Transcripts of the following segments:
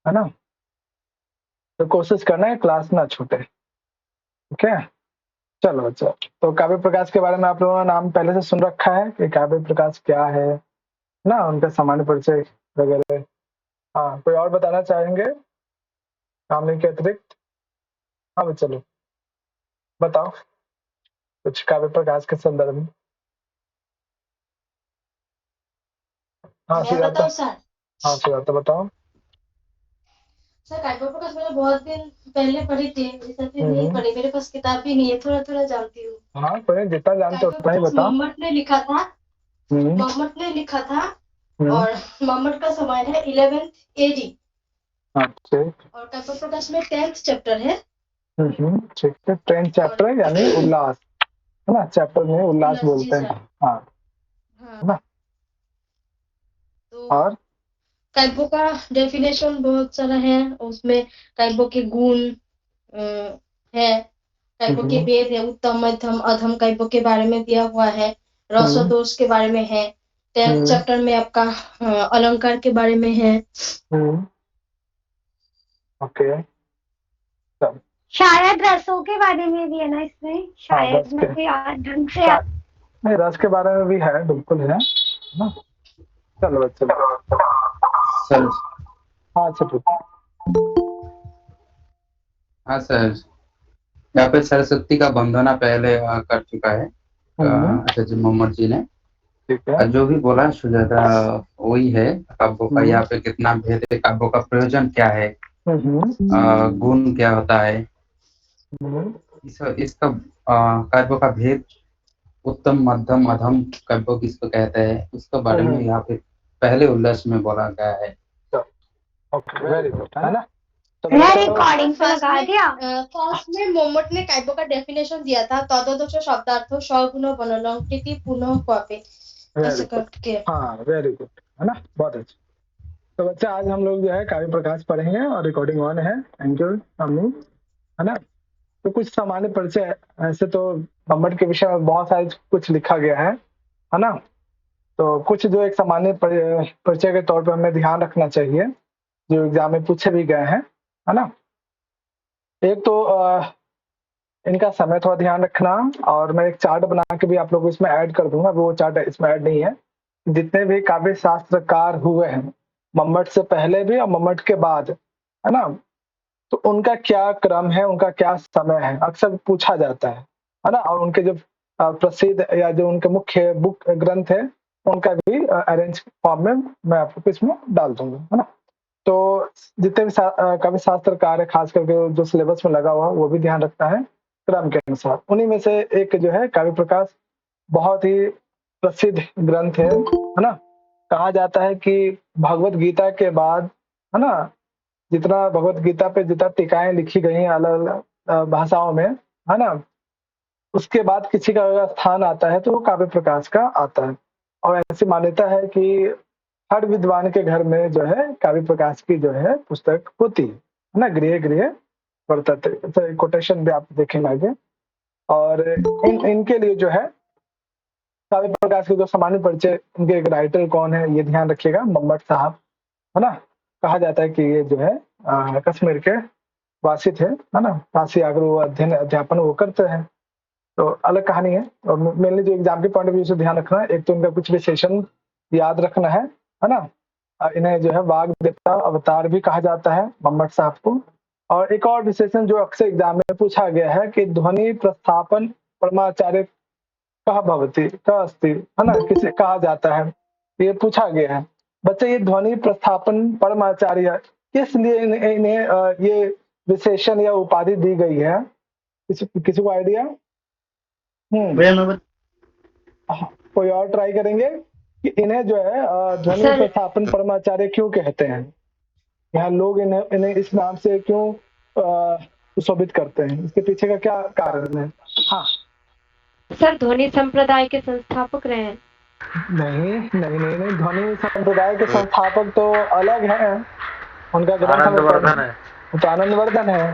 है ना। तो कोशिश करना है क्लास ना छूटे। ठीक है, चलो अच्छा। तो काव्य प्रकाश के बारे में आप लोगों ने नाम पहले से सुन रखा है कि काव्य प्रकाश क्या है ना, उनका सामान्य परिचय वगैरह। हाँ, कोई और बताना चाहेंगे नाम के अतिरिक्त? हाँ भाई, चलो बताओ कुछ काव्य प्रकाश के संदर्भ में। हाँ मैं सिद्धार्थ। बताऊं सर? हाँ सिद्धार्थ बताओ। सर काव्य प्रकाश मैंने बहुत दिन पहले पढ़ी थी, इस दिन नहीं हम्म। पढ़ी, मेरे पास किताब भी नहीं है, थोड़ा थोड़ा जानती हूँ। हाँ कोई नहीं, जितना जानते हो काव्य उतना ही प्रकाश बताओ। मोहम्मद ने लिखा था। हम्म। मोहम्मद ने लिखा था। हम्म। और मोहम्मद का समय है 11th AD। अच्छा। और काव्य प्रकाश में 10th चैप्टर है। ठीक है, 10 और चैप्टर यानी उल्लास, है ना, चैप्टर में उल्लास उल्लास जी बोलते सर। हैं। हाँ, हाँ। है ना। तो और काव्यों का डेफिनेशन बहुत सारा है उसमें। काव्यों के गुण है। काव्यों के हम्म। भेद है, उत्तम मध्यम अधम काव्यों के बारे में दिया हुआ है। रस और हम्म। दोष के बारे में है। 10th हम्म। चैप्टर में आपका अलंकार के बारे में है। हम्म। ओके, चलो। शायद रसों के बारे में भी है ना इसमें, हाँ शायद रस के, मेरे को याद ढंग से नहीं रस के बारे में भी है, बिल्कुल है ना। चलो चलो। सर। हाँ अच्छा ठीक। हाँ सर, यहाँ पे सरस्वती का वंदना पहले कर चुका है आचार्य जी मोहम्मद जी ने। ठीक है। जो भी बोला सुजाता वही है। काव्यों का हम्म। यहाँ पे कितना भेद है, काव्यों का प्रयोजन क्या है, हम्म। गुण क्या होता है, हम्म। इसका काव्यों का भेद, उत्तम मध्यम अधम काव्यों किसको कहते हैं, उसके बारे में हम्म। यहाँ पे पहले उल्लास में बोला गया है। ओके, वेरी गुड, है ना। तो मेरे है। को सर रिकॉर्डिंग पे लगा दिया। फर्स्ट में मोहम्मद ने काव्यों का डेफिनेशन दिया था, तदोदश शब्दार्थ सगुण बनलंकृति पुनः क्वापे, वेरी ऐसे गुड। करके। हाँ वेरी गुड, है ना, बहुत अच्छा। तो बच्चे आज हम लोग जो है काव्य प्रकाश पढ़ेंगे और रिकॉर्डिंग ऑन है, थैंक यू अम्मी, है ना। तो कुछ सामान्य परिचय, ऐसे तो बम्बट के विषय में बहुत सारे कुछ लिखा गया है ना। तो कुछ जो एक सामान्य परिचय के तौर पर हमें ध्यान रखना चाहिए, जो एग्जाम में पूछे भी गए हैं, है ना। एक तो इनका समय थोड़ा ध्यान रखना, और मैं एक चार्ट बना के भी आप लोगों को इसमें ऐड कर दूंगा, वो चार्ट इसमें ऐड नहीं है। जितने भी काव्य शास्त्रकार हुए हैं मम्मट से पहले भी और मम्मट के बाद, है ना, तो उनका क्या क्रम है, उनका क्या समय है, अक्सर पूछा जाता है ना। और उनके जो प्रसिद्ध या जो उनके मुख्य बुक ग्रंथ है, उनका भी अरेंज फॉर्म में मैं आपको इसमें डाल दूंगा, है ना। तो जितने भी काव्य शास्त्रकार है, खास करके जो सिलेबस में लगा हुआ है, वो भी ध्यान रखता है क्रम के अनुसार। उन्हीं में से एक जो है काव्य प्रकाश, बहुत ही प्रसिद्ध ग्रंथ है ना। कहा जाता है कि भगवत गीता के बाद, है ना, जितना भगवत गीता पे जितना टीकाएं लिखी गई हैं अलग अलग भाषाओं में, है ना, उसके बाद किसी का अगर स्थान आता है तो वो काव्य प्रकाश का आता है। और ऐसी मान्यता है कि हर विद्वान के घर में जो है काव्य प्रकाश की जो है पुस्तक होती है ना, गृह गृह वर्तते, कोटेशन भी आप देखेंगे आगे। और इनके लिए जो है काव्य प्रकाश के जो सामान्य परिचय, इनके एक राइटर कौन है ये ध्यान रखिएगा, मम्मट साहब, है ना। कहा जाता है कि ये जो है कश्मीर के वासी थे, है ना, काशी आगरा वो अध्ययन अध्यापन वो करते हैं। तो अलग कहानी है। और मेनली जो एग्जाम के पॉइंट ऑफ व्यू से ध्यान रखना है, एक तो इनका कुछ विशेषण याद रखना है ना। इन्हें जो है वाग देवता अवतार भी कहा जाता है मम्मट साहब को। और एक और विशेषण जो अक्सर एग्जाम में पूछा गया है कि ध्वनि प्रस्थापन परमाचार्य कह भवती कह अस्ति, है ना, किसे कहा जाता है, ये पूछा गया है। बच्चे ये ध्वनि प्रस्थापन परमाचार्य किस लिए इन्हें ये विशेषण या उपाधि दी गई है, किसी को आइडिया? भैया मैं कोई और ट्राई करेंगे कि इन्हें जो है ध्वनि सर प्रस्थापन परमाचार्य क्यों कहते हैं, यहाँ लोग इन्हें इन्हें इस नाम से क्यों सुशोभित करते हैं, इसके पीछे का क्या कारण है? हाँ। सर ध्वनि संप्रदाय के संस्थापक रहे हैं। नहीं नहीं नहीं नहीं, ध्वनि संप्रदाय के संस्थापक तो अलग हैं, उनका ग्रंथ हमें आनंदवर्धन है। तो आनंदवर्धन है।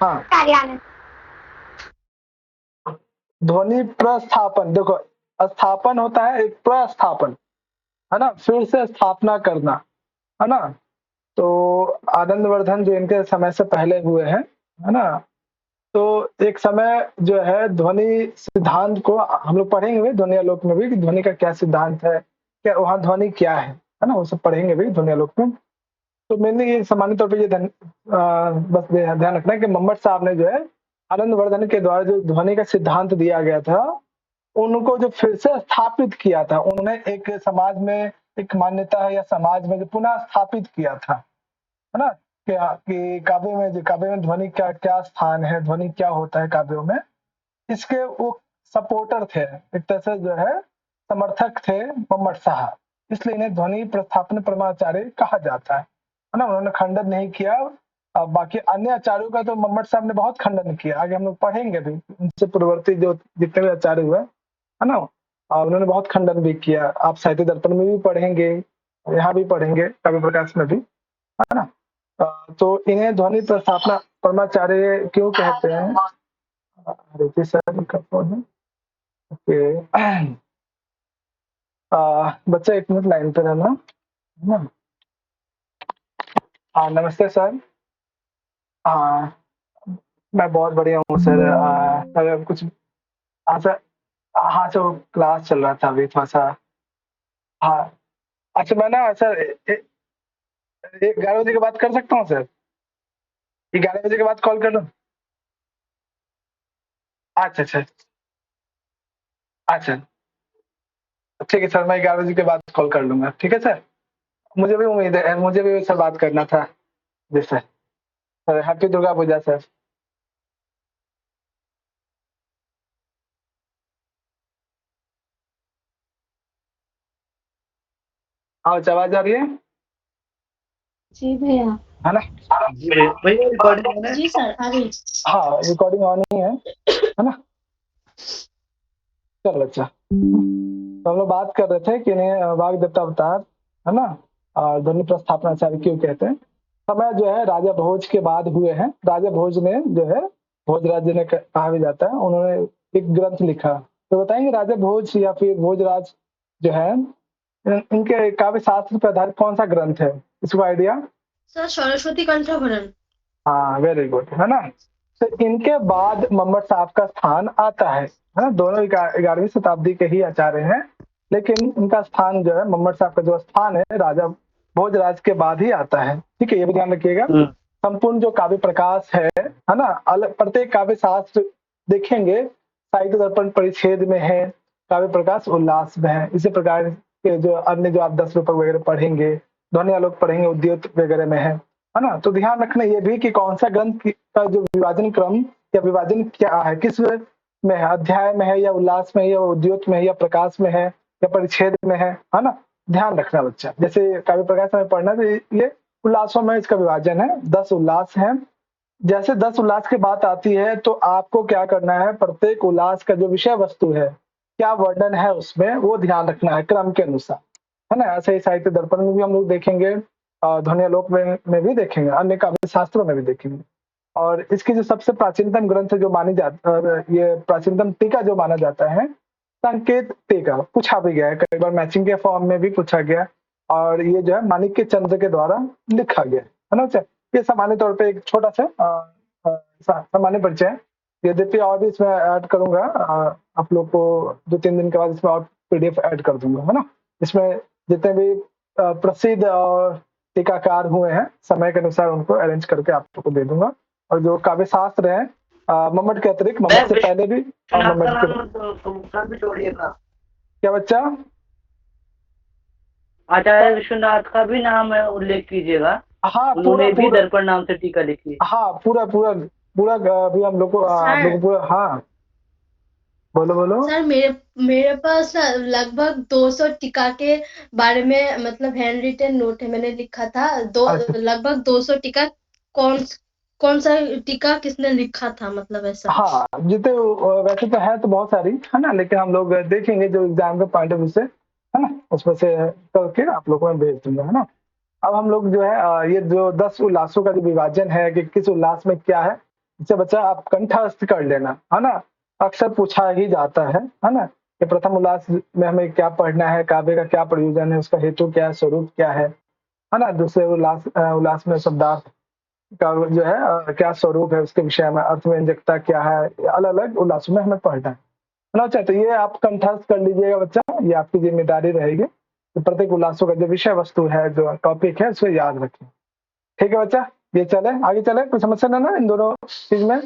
हाँ, कार्यालय। ध्वनि प्रस्थापन देखो, स्थापन होता है एक प्रस्थापन, है ना, फिर से स्थापना करना, है ना। तो आनंदवर्धन जो इनके समय से पहले हुए हैं, है ना? तो एक समय जो है ध्वनि सिद्धांत को हम लोग पढ़ेंगे भी ध्वनि आलोक में भी कि ध्वनि का क्या सिद्धांत है, क्या वहाँ ध्वनि क्या है ना? वो सब पढ़ेंगे भी ध्वनि आलोक में। तो मैंने ये सामान्य तौर पे ये बस ध्यान रखना है कि मम्मट साहब ने जो है आनंदवर्धन के द्वारा जो ध्वनि का सिद्धांत दिया गया था, उनको जो फिर से स्थापित किया था, उन्होंने एक समाज में एक मान्यता है या समाज में जो पुनः स्थापित किया था, है ना? कि काव्य में ध्वनि का क्या स्थान है, ध्वनि क्या होता है काव्यों में, इसके वो सपोर्टर थे, एक तरह से जो है समर्थक थे मम्मट साहब, इसलिए इन्हें ध्वनि प्रस्थापन परमाचार्य कहा जाता है ना? उन्होंने खंडन नहीं किया। बाकी अन्य आचार्यों का तो मम्मट साहब ने बहुत खंडन किया, आगे हम लोग पढ़ेंगे भी, उनसे पूर्ववर्ती जो जितने भी आचार्य हुए, है ना? उन्होंने बहुत खंडन भी किया। आप साहित्य दर्पण में भी पढ़ेंगे, यहाँ भी पढ़ेंगे, काव्य प्रकाश में भी, है ना? तो इन्हें ध्वनि प्रस्थापना परमाचार्य क्यों कहते हैं? रिति सर का फोन है। ओके, बच्चा एक मिनट लाइन पे रहना, है ना? नमस्ते सर। हाँ, मैं बहुत बढ़िया हूँ सर। सर कुछ सर, हाँ सर क्लास चल रहा था अभी थोड़ा सा। हाँ, अच्छा मैं ना सर 11 बजे के बाद कर सकता हूँ सर? 11 बजे के बाद कॉल कर लूँ? अच्छा अच्छा अच्छा, ठीक है सर, मैं 11 बजे के बाद कॉल कर लूंगा, ठीक है सर? मुझे भी उम्मीद है, मुझे भी सर बात करना था। जी sir. Sir happy Durga Puja sir. आवाज आ रही है? जी भैया। है ना? जी भैया रिकॉर्डिंग है ना? जी सर, आ रही। हाँ, रिकॉर्डिंग ऑन ही है ना? चलो अच्छा, तो हम लोग बात कर रहे थे कि इन्हें वाग्देवता अवतार, है ना, ध्वनि प्रस्थापनाचार्य क्यों कहते हैं? समय जो है राजा भोज के बाद हुए हैं। राजा भोज ने जो है, भोजराज जिन्हें कहा भी जाता है, उन्होंने एक ग्रंथ लिखा। तो बताएंगे राजा भोज या फिर भोजराज जो है, इनके काव्य शास्त्र पर आधारित कौन सा ग्रंथ है? इसको आइडिया? सर सरस्वती कंठभरण। हाँ, वेरी गुड, है ना? तो इनके बाद मम्मट साहब का स्थान आता है ना? दोनों 11वीं शताब्दी के ही आचार्य हैं, लेकिन इनका स्थान जो है, मम्मट साहब का जो स्थान है, राजा भोजराज के बाद ही आता है, ठीक है? ये भी ध्यान रखिएगा। संपूर्ण जो काव्य प्रकाश है ना, अलग प्रत्येक काव्य शास्त्र देखेंगे, साहित्य दर्पण परिच्छेद में है, काव्य प्रकाश उल्लास में है, इसी प्रकार के जो अन्य जो आप 10 रूपक वगैरह पढ़ेंगे, ध्वनि आलोक पढ़ेंगे, उद्योत वगैरह में है ना? तो ध्यान रखना ये भी कि कौन सा ग्रंथ का जो विभाजन क्रम या विभाजन क्या है, किस में है, अध्याय में है या उल्लास में है या उद्योत में है या प्रकाश में है या परिच्छेद में है ना? ध्यान रखना बच्चा। जैसे काव्य प्रकाश में पढ़ना, तो ये उल्लासों में इसका विभाजन है, 10 उल्लास है। जैसे 10 उल्लास की बात आती है तो आपको क्या करना है, प्रत्येक उल्लास का जो विषय वस्तु है, क्या वर्णन है उसमें, वो ध्यान रखना है क्रम के अनुसार, है ना? ऐसे ही साहित्य दर्पण में भी हम लोग देखेंगे, ध्वनि आलोक में भी देखेंगे, अन्य काव्य शास्त्रों में भी देखेंगे। और इसकी जो सबसे प्राचीनतम ग्रंथ जो मानी जाती, ये प्राचीनतम टीका जो माना जाता है, संकेत टीका, पूछा भी गया है कई बार, मैचिंग के फॉर्म में भी पूछा गया, और ये जो है माणिक्य चंद्र के द्वारा लिखा गया है ना? ये सामान्य तौर पे एक छोटा सा सामान्य परिचय है। यद्यपि और भी इसमें ऐड करूंगा, आप लोग को 2-3 दिन के बाद इसमें और पीडीएफ ऐड कर दूंगा, है ना? इसमें जितने भी प्रसिद्ध और टीकाकार हुए हैं, समय के अनुसार उनको अरेंज करके आप लोग को दे दूंगा। और जो काव्य शास्त्र है, मम्मट के अतिरिक्त, मम्मट से पहले भी क्या बच्चा? आचार्य विश्वनाथ का भी नाम उल्लेख कीजिएगा। हाँ, उन्होंने भी दर्पण नाम से टीका लिखी। हाँ, पूरा अभी हम लोग को पूरा। हाँ, बोलो। सर मेरे पास लगभग 200 टीका के बारे में मतलब हैंड रिटन नोट है, मैंने लिखा था लगभग 200 टीका। कौन सा टीका किसने लिखा था, मतलब ऐसा? हाँ, जितने वैसे तो है तो बहुत सारी, है ना? लेकिन हम लोग देखेंगे जो एग्जाम के पॉइंट ऑफ व्यू से, है ना, उसमें से करके आप लोग को मैं भेज दूंगा, है ना? अब हम लोग जो है ये जो 10 उल्लासों का जो विभाजन है कि किस उल्लास में क्या है, इससे बच्चा आप कंठस्थ कर लेना, है ना? अक्सर पूछा ही जाता है ना? कि प्रथम उल्लास में हमें क्या पढ़ना है, काव्य का क्या प्रयोजन है, उसका हेतु क्या है, स्वरूप क्या है, है ना, दूसरे उल्लास उल्लास में शब्दार्थ का जो है क्या स्वरूप है उसके विषय में, अर्थव्यंजकता क्या है, अलग अलग उल्लासों में हमें पढ़ना है ना। अच्छा, तो ये आप कंठस्थ कर लीजिएगा बच्चा, ये आपकी जिम्मेदारी रहेगी। तो प्रत्येक उल्लासों का जो विषय वस्तु है, जो टॉपिक है, उसे याद रखें। ठीक है बच्चा, ये चले आगे, चले, कोई समस्या ना इन दोनों चीज में,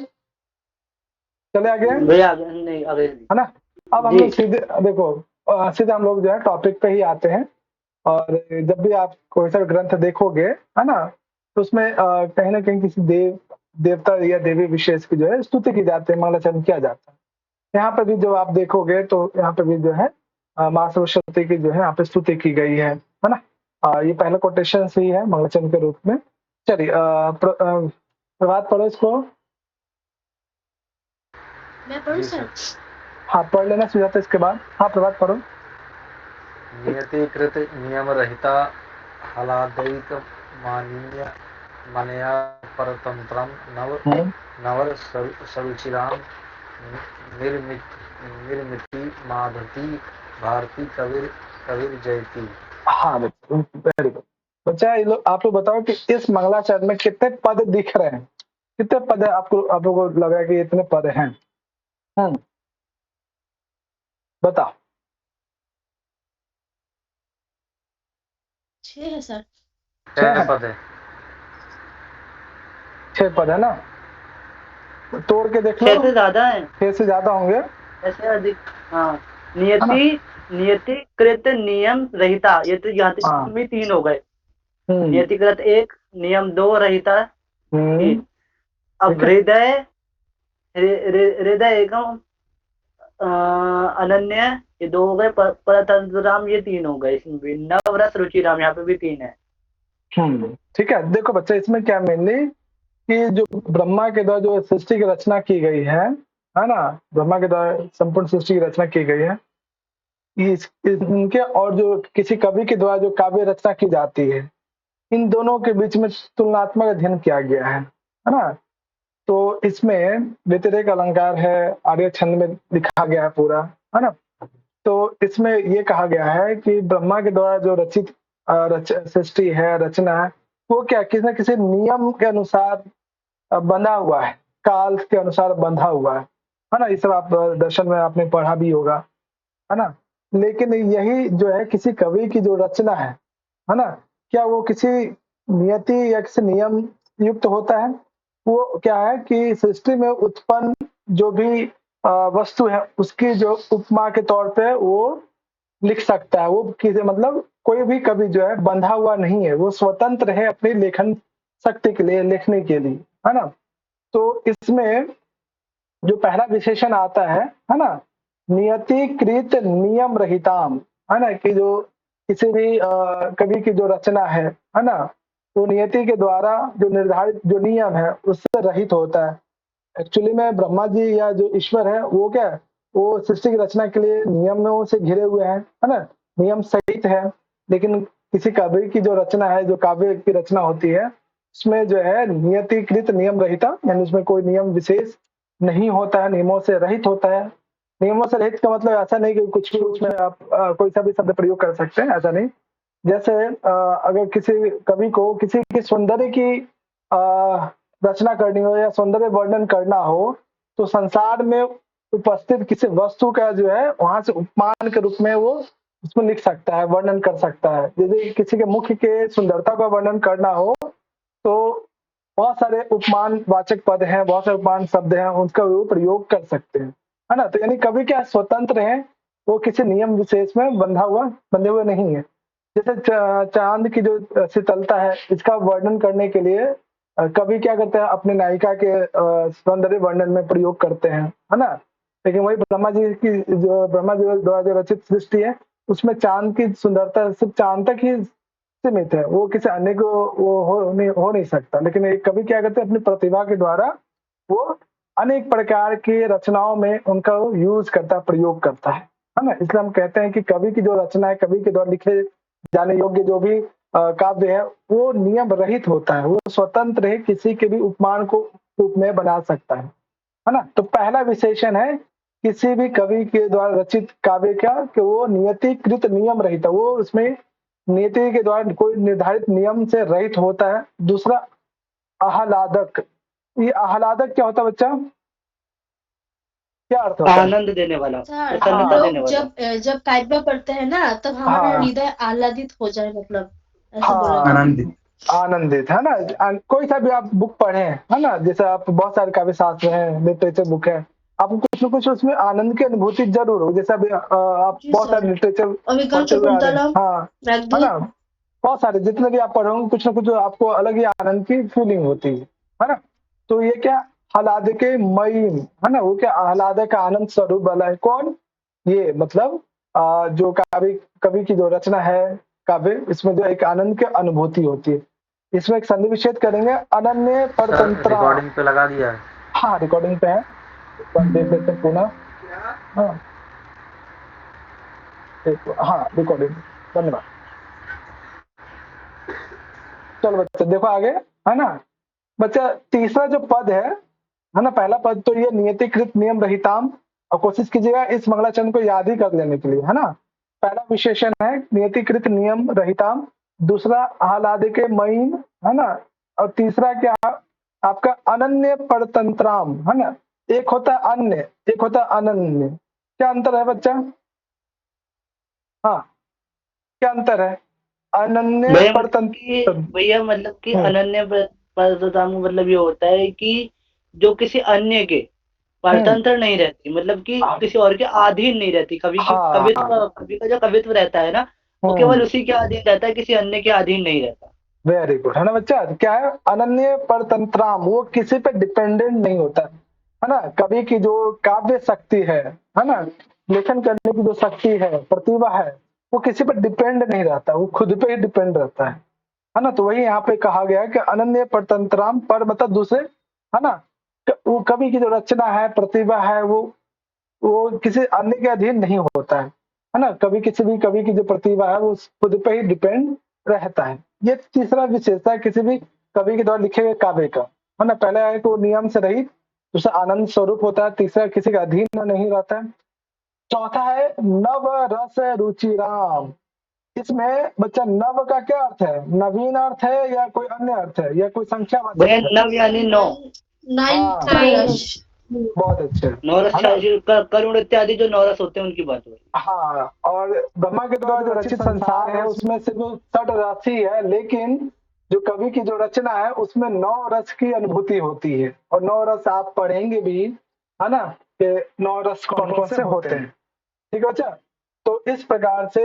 चले आगे, भैया आगे नहीं, आगे नहीं। है ना। अब हम जी। लोग सीधे देखो, सीधे हम लोग जो है टॉपिक पे ही आते हैं। और जब भी आप कोई सा ग्रंथ देखोगे, है ना, तो उसमें कहीं ना कहीं किसी देवता या देवी विशेष की जो है स्तुति की जाती है, मंगलाचरण किया जाता है। यहाँ पे भी जो आप देखोगे तो यहाँ पे भी जो है माँ सरस्वती की जो है यहाँ पे स्तुति की गई है ना। ये पहला कोटेशन ही है मंगलाचरण के रूप में। चलिए प्रभात पढ़ो इसको। मैं पढ़ूं सर? हाँ पढ़ लेना सुजाता, इसके बाद हाँ प्रभात पढ़ो। नियतिकृत नियम रहिता हलादैक माननीय मनया परतंत्रम नवर सरुचिराम निर्मिति माधती भारती कबीर कबीर जयती। हाँ वेरी गुड बच्चा, ये लोग आप लोग बताओ कि इस मंगलाचरण में कितने पद दिख रहे हैं, कितने पद है आपको, आप लोगों को लग रहा है कि इतने पद हैं? बताओ। 6 है सर। 6 पद है। 6 पद है ना, तोड़ के देख लो। 6 से ज्यादा है। 6 से ज्यादा होंगे ऐसे अधिक। हाँ, नियतिकृत नियम रहिता, ये तो यहाँ हाँ। में 3 हो गए। नियतिकृत 1, नियम 2, रहिता 3। अब हृदय एकम अनन्य, ये 2 हो गए। परतंत्रम ये 3 हो गए। इसमें भी नवरस रुचिराम यहाँ पे भी 3 है। ठीक है, देखो बच्चा, इसमें क्या मेनली कि जो ब्रह्मा के द्वारा जो सृष्टि की रचना की गई है ना, ब्रह्मा के द्वारा संपूर्ण सृष्टि की रचना की गई है, इनके और जो किसी कवि के द्वारा जो काव्य रचना की जाती है, इन दोनों के बीच में तुलनात्मक अध्ययन किया गया है ना। तो इसमें व्यतिरेक अलंकार है, आर्य छंद में लिखा गया है पूरा, है ना। तो इसमें ये कहा गया है कि ब्रह्मा के द्वारा जो रचित सृष्टि है, रचना है, वो क्या किसी न किसी नियम के अनुसार बंधा हुआ है, काल के अनुसार बंधा हुआ है ना। ये सब आप दर्शन में आपने पढ़ा भी होगा, है ना। लेकिन यही जो है किसी कवि की जो रचना है ना, क्या वो किसी नियति या किसी नियम युक्त होता है? वो क्या है कि सृष्टि में उत्पन्न जो भी वस्तु है उसकी जो उपमा के तौर पे वो लिख सकता है। वो किसी मतलब कोई भी कवि जो है बंधा हुआ नहीं है, वो स्वतंत्र है अपनी लेखन शक्ति के लिए, लिखने के लिए, है ना। तो इसमें जो पहला विशेषण आता है ना, नियतिकृत नियम रहिताम, है ना, कि जो किसी भी कवि की जो रचना है ना, वो नियति के द्वारा जो निर्धारित जो नियम है उससे रहित होता है। एक्चुअली में ब्रह्मा जी या जो ईश्वर है वो क्या है, वो सृष्टि की रचना के लिए नियमों से घिरे हुए हैं, है ना, नियम सहित है। लेकिन किसी कवि की जो रचना है, जो काव्य की रचना होती है, उसमें जो है नियतिकृत नियम रहिता, यानी उसमें कोई नियम विशेष नहीं होता है, नियमों से रहित होता है। नियमों से रहित का मतलब ऐसा नहीं कि कुछ भी उसमें आप कोई सा भी शब्द प्रयोग कर सकते हैं, ऐसा नहीं। जैसे अगर किसी कवि को किसी की सौंदर्य की रचना करनी हो या सौंदर्य वर्णन करना हो, तो संसार में उपस्थित किसी वस्तु का जो है वहां से उपमान के रूप में वो उसमें लिख सकता है, वर्णन कर सकता है। यदि किसी के मुख के सुंदरता का वर्णन करना हो तो बहुत सारे उपमान वाचक पद हैं, बहुत सारे उपमान शब्द हैं, उनका वो प्रयोग कर सकते हैं, है ना। तो यानी कवि क्या स्वतंत्र है, वो किसी नियम विशेष में बंधे हुए नहीं है। जैसे चांद की जो शीतलता है, इसका वर्णन करने के लिए कवि क्या करते हैं, अपने नायिका के सौंदर्य वर्णन में प्रयोग करते हैं, है ना। लेकिन वही ब्रह्मा जी द्वारा जो रचित सृष्टि है, उसमें चांद की सुंदरता सिर्फ चांद तक ही सीमित है, वो किसी अन्य को वो हो नहीं सकता। लेकिन एक कवि क्या करते हैं, अपनी प्रतिभा के द्वारा वो अनेक प्रकार की रचनाओं में उनका यूज करता है, प्रयोग करता है ना। इसलिए हम कहते हैं कि कवि की जो रचना है, कवि के द्वारा लिखे जाने योग्य जो भी काव्य है, वो नियम रहित होता है, वो स्वतंत्र है, किसी के भी उपमान को रूप में बना सकता है ना। तो पहला विशेषण है किसी भी कवि के द्वारा रचित काव्य का कि वो नियतिकृत नियम रहित है, वो उसमें नियति के द्वारा कोई निर्धारित नियम से रहित होता है। दूसरा आह्लादक, ये आह्लादक क्या होता है बच्चा, क्या अर्थ होता है? आनंद देने वाला, सर हम प्रसन्नता देने लोग वाला। जब काव्य पढ़ते हैं ना तब हमारा हाँ हृदय आह्लादित हो जाए, मतलब ऐसे हाँ बोला जाता है। आनंदित। आनंदित है ना। कोई सा भी आप बुक पढ़े है ना, जैसे आप बहुत सारे काव्य शास्त्र हैं, लिटरेचर बुक है, आपको कुछ न कुछ उसमें आनंद की अनुभूति जरूर हो। जैसे अभी आप जी बहुत सर, सारे लिटरेचर अभिज्ञान पढ़ते हुए आ रहे हैं, शकुंतलम, हाँ है मेघदूत, ना, बहुत सारे जितने भी आप पढ़ोगे कुछ न कुछ आपको अलग ही आनंद की फीलिंग होती है ना। तो ये क्या आह्लाद के मईन है ना, वो क्या आह्लाद का आनंद स्वरूप वाला है। कौन ये, मतलब जो कवि की जो रचना है काव्य, इसमें जो एक आनंद की अनुभूति होती है। इसमें एक संधि विच्छेद करेंगे, अनन्य सर परतंत्र। रिकॉर्डिंग पे लगा दिया है। हाँ रिकॉर्डिंग पे है, एक बार देख लेते हैं पुनः। हाँ हाँ रिकॉर्डिंग, धन्यवाद। चलो बच्चे देखो आगे, है ना बच्चा, तीसरा जो पद है ना, पहला पद तो ये नियतिकृत नियम रहिताम, और कोशिश कीजिएगा इस मंगलाचरण को याद ही कर लेने के लिए, है ना। पहला विशेषण है नियतिकृत नियम रहिताम, दूसरा आह्लाद के मईन, है ना, और तीसरा क्या आपका अनन्य परतंत्राम, है ना। एक होता है अन्य, एक होता है अनन्य। क्या अंतर है बच्चा? हाँ क्या अंतर है? अनन्य परतंत्र। भैया मतलब कि अनन्य परतंत्रता में मतलब ये होता है कि जो किसी अन्य के परतंत्र नहीं रहती, मतलब कि किसी और के अधीन नहीं रहती। कवि का जो कवित्व रहता है ना, वो केवल उसी के अधीन रहता है, किसी अन्य के अधीन नहीं रहता। वेरी गुड, है ना बच्चा। क्या है अनन्य परतंत्राम, वो किसी पे डिपेंडेंट नहीं होता, है ना। कवि की जो काव्य शक्ति है ना, लेखन करने की जो शक्ति है, प्रतिभा है, वो किसी पर डिपेंड नहीं रहता, वो खुद पे ही डिपेंड रहता है ना। तो वही यहाँ पे कहा गया है कि अनन्य परतंत्राम, पर मतलब दूसरे, है ना, वो कवि की जो रचना है, प्रतिभा है, वो किसी अन्य के अधीन नहीं होता है ना। कभी किसी भी कवि की जो प्रतिभा है वो खुद पे ही डिपेंड रहता है। ये तीसरा विशेषता है किसी भी कवि के द्वारा लिखे गए काव्य का, है ना। पहला है कि वो नियम से रहित, दूसरा आनंद स्वरूप होता है, तीसरा किसी का अधीन नहीं रहता है, चौथा है नव रस रुचिराम। इसमें बच्चा नव का क्या अर्थ है? नवीन अर्थ है या कोई अन्य अर्थ है या कोई संख्या वाचक है? नव यानी नौ, बहुत अच्छे, नौरस, है ना? करुण इत्यादि जो नौरस होते हैं उनकी बात हो रही है। हाँ, और ब्रह्मा के द्वारा जो रचित संसार है उसमें सिर्फ 6 राशि है, लेकिन जो कवि की जो रचना है उसमें 9 रस की अनुभूति होती है। और 9 रस आप पढ़ेंगे भी, है ना, कि 9 रस कौन कौन से होते हैं। ठीक है बच्चा। तो इस प्रकार से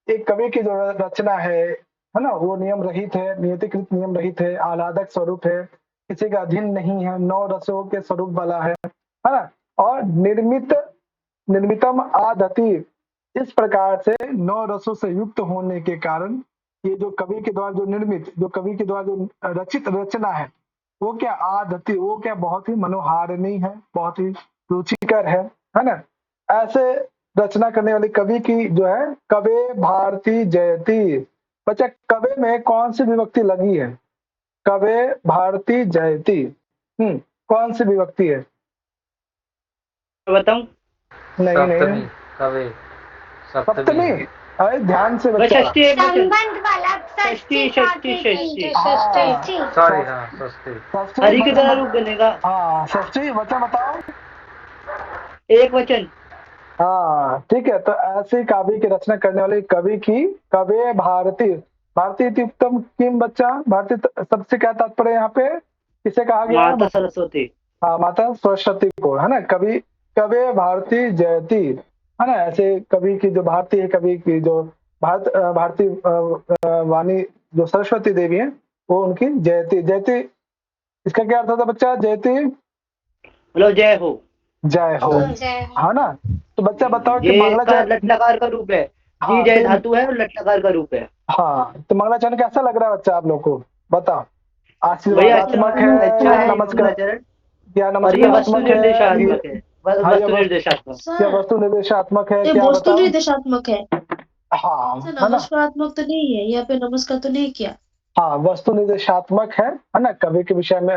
एक कवि की जो रचना है ना, वो नियम रहित है, नियतिकृत नियम रहित है, आह्लादक स्वरूप है, किसी का अधीन नहीं है, 9 रसों के स्वरूप वाला है ना। और निर्मितम आदति, इस प्रकार से 9 रसों से युक्त होने के कारण ये जो कवि के द्वारा जो निर्मित, जो कवि के द्वारा जो रचित रचना है, वो क्या आदति, वो क्या बहुत ही मनोहारिणी है, बहुत ही रुचिकर है ना। ऐसे रचना करने वाली कवि की जो है कवे भारती जयती। बच्चा कवे में कौन सी विभक्ति लगी है? कवे भारती जयती, कौन सी विभक्ति है? बताऊं? नहीं कवे सप्तमी। अरे ध्यान से बच्चा, सॉरी, हाँ षष्ठी। हरि के द्वारा रूप बनेगा। हाँ षष्ठी बच्चा बताओ। एक वचन। हाँ ठीक है। तो ऐसी काव्य की रचना करने वाले कवि की कवे भारती, भारती उत्तम किम बच्चा, भारती शब्द से क्या तात्पर्य यहाँ पे, किसे कहा गया? माता सरस्वती। हाँ माता सरस्वती को, है ना। कवि कवे भारती जयती, है ना। ऐसे कवि की जो भारती है, कवि की जो भारती वाणी जो सरस्वती देवी है, वो उनकी जयती। जयती इसका क्या अर्थ होता है बच्चा? जयती मतलब जय हो, जय हो, है ना। तो बच्चा बताओ कि मंगलाचरण लट लकार का रूप है। जी जय धातु है और लट लकार का रूप है। हाँ, तो मंगलाचरण कैसा लग रहा है बच्चा आप लोग को? बताओ। आशीर्वादात्मक है, मंगलाचरण या नमस्कारात्मक है, वस्तु वस्तु निर्देशात्मक है, क्या वस्तु निर्देशात्मक है? हाँ नमस्कारात्मक तो नहीं है, यहाँ पे नमस्कार तो नहीं किया। हाँ वस्तु निर्देशात्मक है ना। कवि के विषय में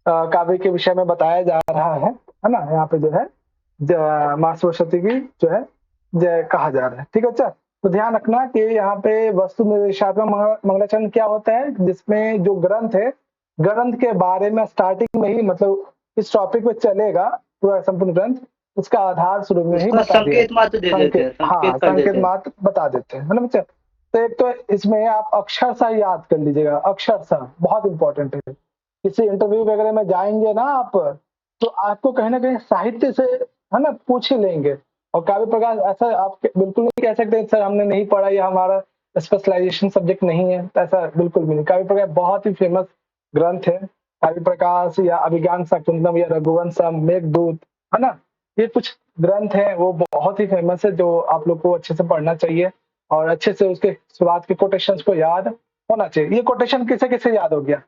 काव्य के विषय में बताया जा रहा है ना। यहाँ पे जो है माँ सरस्वती की जो है जय कहा जा रहा है। ठीक है बच्चा। तो ध्यान रखना कि यहाँ पे वस्तु निर्देशात्मक मंगलाचरण क्या होता है, जिसमें जो ग्रंथ है, ग्रंथ के बारे में स्टार्टिंग में ही मतलब इस टॉपिक पे चलेगा पूरा संपूर्ण ग्रंथ, उसका आधार शुरू में ही उसका बता दिया। संकेत मात्र दे देते हैं, हाँ, संकेत कर संकेत देते हैं। मात्र बता देते हैं, है ना बच्चा। तो एक तो इसमें आप अक्षरशः याद कर लीजिएगा, अक्षरशः बहुत इंपॉर्टेंट है। किसी इंटरव्यू वगैरह में जाएंगे ना आप, तो आपको कहीं ना कहीं साहित्य से, है ना, पूछ ही लेंगे। और काव्य प्रकाश ऐसा आप बिल्कुल नहीं कह सकते सर हमने नहीं पढ़ा या हमारा स्पेशलाइजेशन सब्जेक्ट नहीं है, तो ऐसा बिल्कुल भी नहीं। काव्य प्रकाश बहुत ही फेमस ग्रंथ है। काव्य प्रकाश या अभिज्ञान शाकुंतलम या रघुवंशम, मेघदूत, है ना, ये कुछ ग्रंथ हैं वो बहुत ही फेमस है, जो आप लोग को अच्छे से पढ़ना चाहिए और अच्छे से उसके शुरुआत के कोटेशंस को याद होना चाहिए। ये कोटेशन किसे किसे याद हो गया?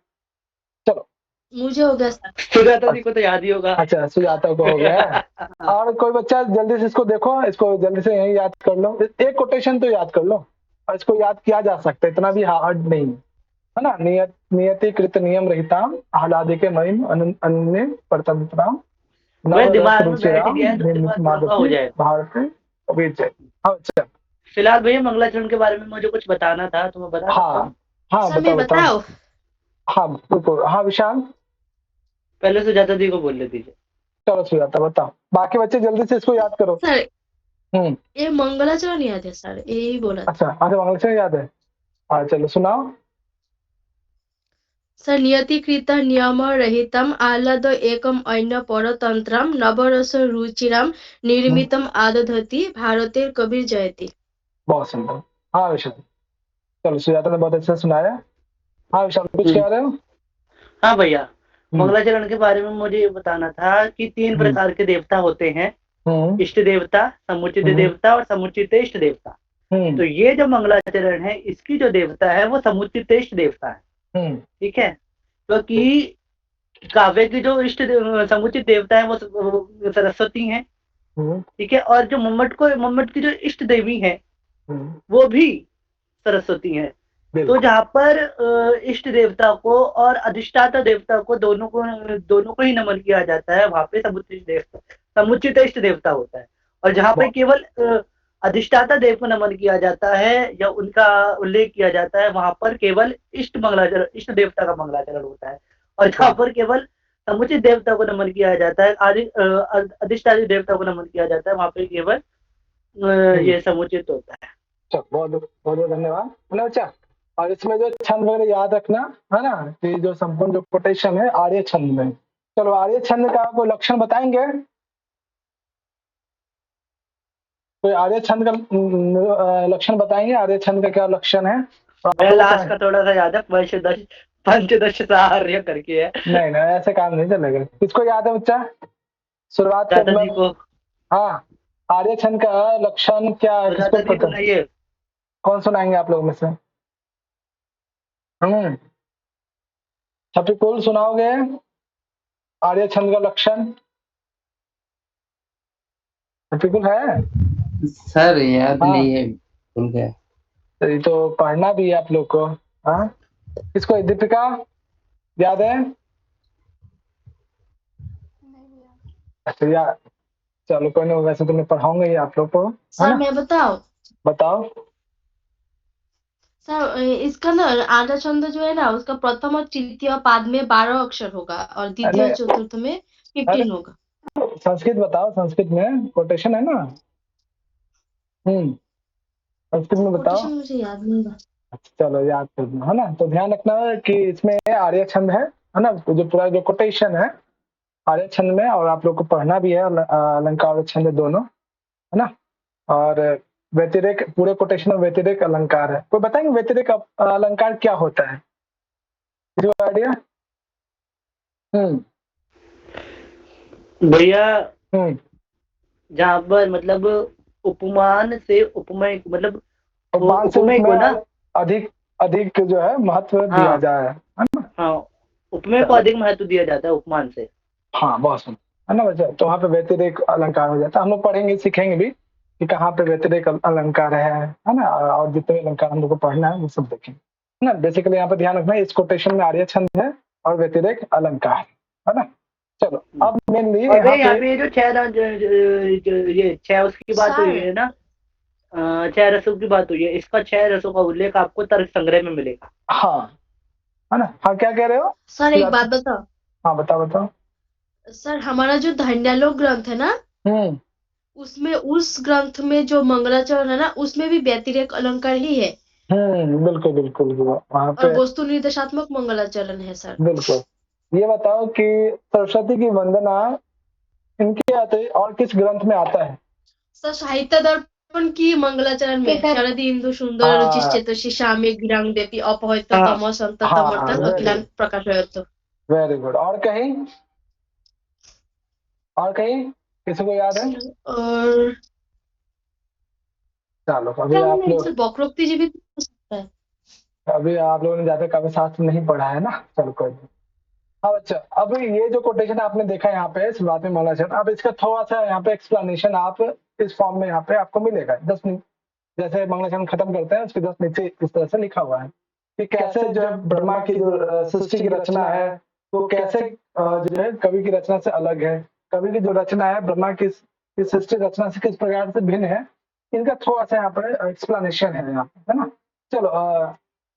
चलो, मुझे हो गया सर। सुजाता जी को तो याद ही होगा। अच्छा, सुजाता को हो गया है। और कोई बच्चा जल्दी से इसको देखो, इसको जल्दी से यही याद कर लो, एक कोटेशन तो याद कर लो, और इसको याद किया जा सकता है, इतना भी हार्ड नहीं है ना। नियतिकृत नियम रहिताम आह्लादिके महिम अन्य परतंत्राम वह दिमाग में बैठ गया तो दिमाग में हो जाए। भारत कबीर जय। हाँ अच्छा, फिलहाल भैया मंगलाचरण के बारे में मुझे कुछ बताना था, तो मैं बता सकता हूँ? हाँ सर मैं बताओ। हाँ बिल्कुल, हाँ विशाल पहले सुजाता जी को बोल ले दीजिए। चलो सुजाता बताओ, बाकी बच्चे जल्दी से इसको याद करो। सर हम्म, ये मंगलाचरण याद है सर, यही बोला था। अच्छा मंगलाचरण याद है। हाँ चलो सुनाओ। सर नियतिकृत नियम रहितम आह्लाद एकम अन्य परतंत्रम नवरस रुचिराम निर्मितम आदधति भारतेर कबीर जयति। बहुत सुंदर। हाँ विशाल, चलो सुजाता ने बहुत अच्छा सुनाया। हाँ विशाल कुछ कह रहे हो? हाँ भैया, मंगलाचरण के बारे में मुझे ये बताना था कि 3 प्रकार के देवता होते हैं, इष्ट देवता, समुचित देवता और समुचित इष्ट देवता। तो ये जो मंगलाचरण है, इसकी जो देवता है वो समुचित इष्ट देवता है। ठीक है, क्योंकि काव्य की जो समुचित देवता है वो सरस्वती है। ठीक है, और जो मम्मट की जो इष्ट देवी है वो भी सरस्वती है। तो जहाँ पर इष्ट देवता को और अधिष्ठाता देवता को दोनों को ही नमन किया जाता है, वहां पे समुचित इष्ट देवता होता है। और जहाँ पे केवल अधिष्ठाता देव को नमन किया जाता है या उनका उल्लेख किया जाता है, वहां पर केवल इष्ट देवता का मंगलाचरण होता है। और जहाँ पर केवल समुचित देवता को नमन किया जाता है, अधिष्ठाता देवता को नमन किया जाता है, वहां पे केवल ये समुचित होता है। बहुत बहुत धन्यवाद बच्चा। और इसमें जो छंद वगैरह याद रखना है ना, कि जो संपूर्ण जो कोटेशन है आर्य छंद में। चलो आर्य छंद का कोई लक्षण बताएंगे? कोई आर्य छंद का लक्षण बताएंगे? आर्य छंद का क्या लक्षण है? लास्ट का थोड़ा सा याद है, पंचदश आर्य करके है। नहीं ऐसे काम नहीं चलेगा। किसको याद है बच्चा? शुरुआत को। हाँ, आर्य छंद का लक्षण क्या है, किसको पता? कौन सुनाएंगे आप लोग में से? शफीकुल सुनाओगे आर्य छंद का लक्षण? शफीकुल है सर? याद नहीं है, भूल गया। तो पढ़ना भी है आप लोग को। हाँ, किसको? दीपिका याद है? अच्छा यार, चलो कोई नहीं, वैसे तो मैं पढ़ाऊंगा ही आप लोग को। सर मैं बताओ। सर इसका ना आर्य छंद जो है ना, उसका प्रथम और तृतीय पाद में 12 अक्षर होगा और द्वितीय चतुर्थ में 15 होगा। संस्कृत बताओ, संस्कृत में कोटेशन है ना। संस्कृत में बताओ। कोटेशन मुझे याद नहीं है। अच्छा चलो याद करना, है ना। तो ध्यान रखना कि इसमें आर्य छंद है ना, जो पूरा जो कोटेशन है आर्य छंद में, और आप लोग को पढ़ना भी है अलंकार और छंद दोनों, है ना। और व्यतिरेक, पूरे कोटेशन में व्यतिरेक अलंकार है। कोई बताएंगे व्यतिरेक अलंकार क्या होता है? आइडिया? भैया जहाँ पर मतलब उपमान से उपमेय, मतलब उपमेय को ना अधिक जो है महत्व दिया जाए, है ना। हाँ, उपमेय को अधिक महत्व दिया जाता है उपमान से। हाँ बहुत सुंदर, है ना बच्चा। तो वहाँ पे व्यतिरेक अलंकार हो जाता है। हम लोग पढ़ेंगे, सीखेंगे भी कि कहाँ पे व्यतिरेक अलंकार है ना। और जितने अलंकार हम लोग को पढ़ना है वो सब देखेंगे, है ना। बेसिकली यहाँ पे ध्यान रखना है, इस कोटेशन में आर्य छंद है और व्यतिरेक अलंकार, है ना। चलो अब मेनली यहाँ पे जो 6 उसकी बात हुई है ना, छह रसों की बात हुई है, इसका 6 रसों का उल्लेख आपको तर्क संग्रह में मिलेगा। हाँ, है ना? हाँ, क्या कह रहे हो? सर एक बात बताओ हाँ, बताओ बताओ। सर, हमारा जो धन्यालोक ग्रंथ है ना, उसमें उस ग्रंथ में जो मंगलाचरण है ना, उसमें भी व्यतिरेक अलंकार ही है बिल्कुल बिल्कुल, वहां और पे वस्तु निर्देशात्मक मंगलाचरण है सर। बिल्कुल। ये बताओ कि सरस्वती की वंदना इनके आते और किस ग्रंथ में आता है? सर साहित्य दर्पण की मंगलाचरण में शरद इंदु सुंदर हाँ, जिश्चेतसी श्यामे गिरांग देती अपहैत हाँ। तम संत हाँ, तमर्थ very अखिलान प्रकाशयतु। Very good. और कहीं? और कहीं किसी को याद है? और चलो, अभी आप लोग सर वक्रोक्ति जी भी हो सकता है। अभी आप लोगों ने ज्यादा काव्य शास्त्र नहीं पढ़ा है ना, चलो कोई नहीं। अब अच्छा, अब ये जो कोटेशन आपने देखा यहाँ पे शुरुआत में मंगलाचरण, अब इसका थोड़ा सा यहाँ पे एक्सप्लेनेशन आप इस फॉर्म में यहाँ पे आपको मिलेगा 10 मिनट। जैसे मंगलाचरण खत्म करते हैं उसके 10 नीचे इस तरह से लिखा हुआ है कि कैसे जो है ब्रह्मा की जो सृष्टि की रचना है वो कैसे जो है कवि की रचना से अलग है, कवि की जो रचना है ब्रह्मा की इस सृष्टि रचना से किस प्रकार से भिन्न है, इनका थोड़ा सा यहाँ पर एक्सप्लेनेशन है यहाँ पे, है ना? चलो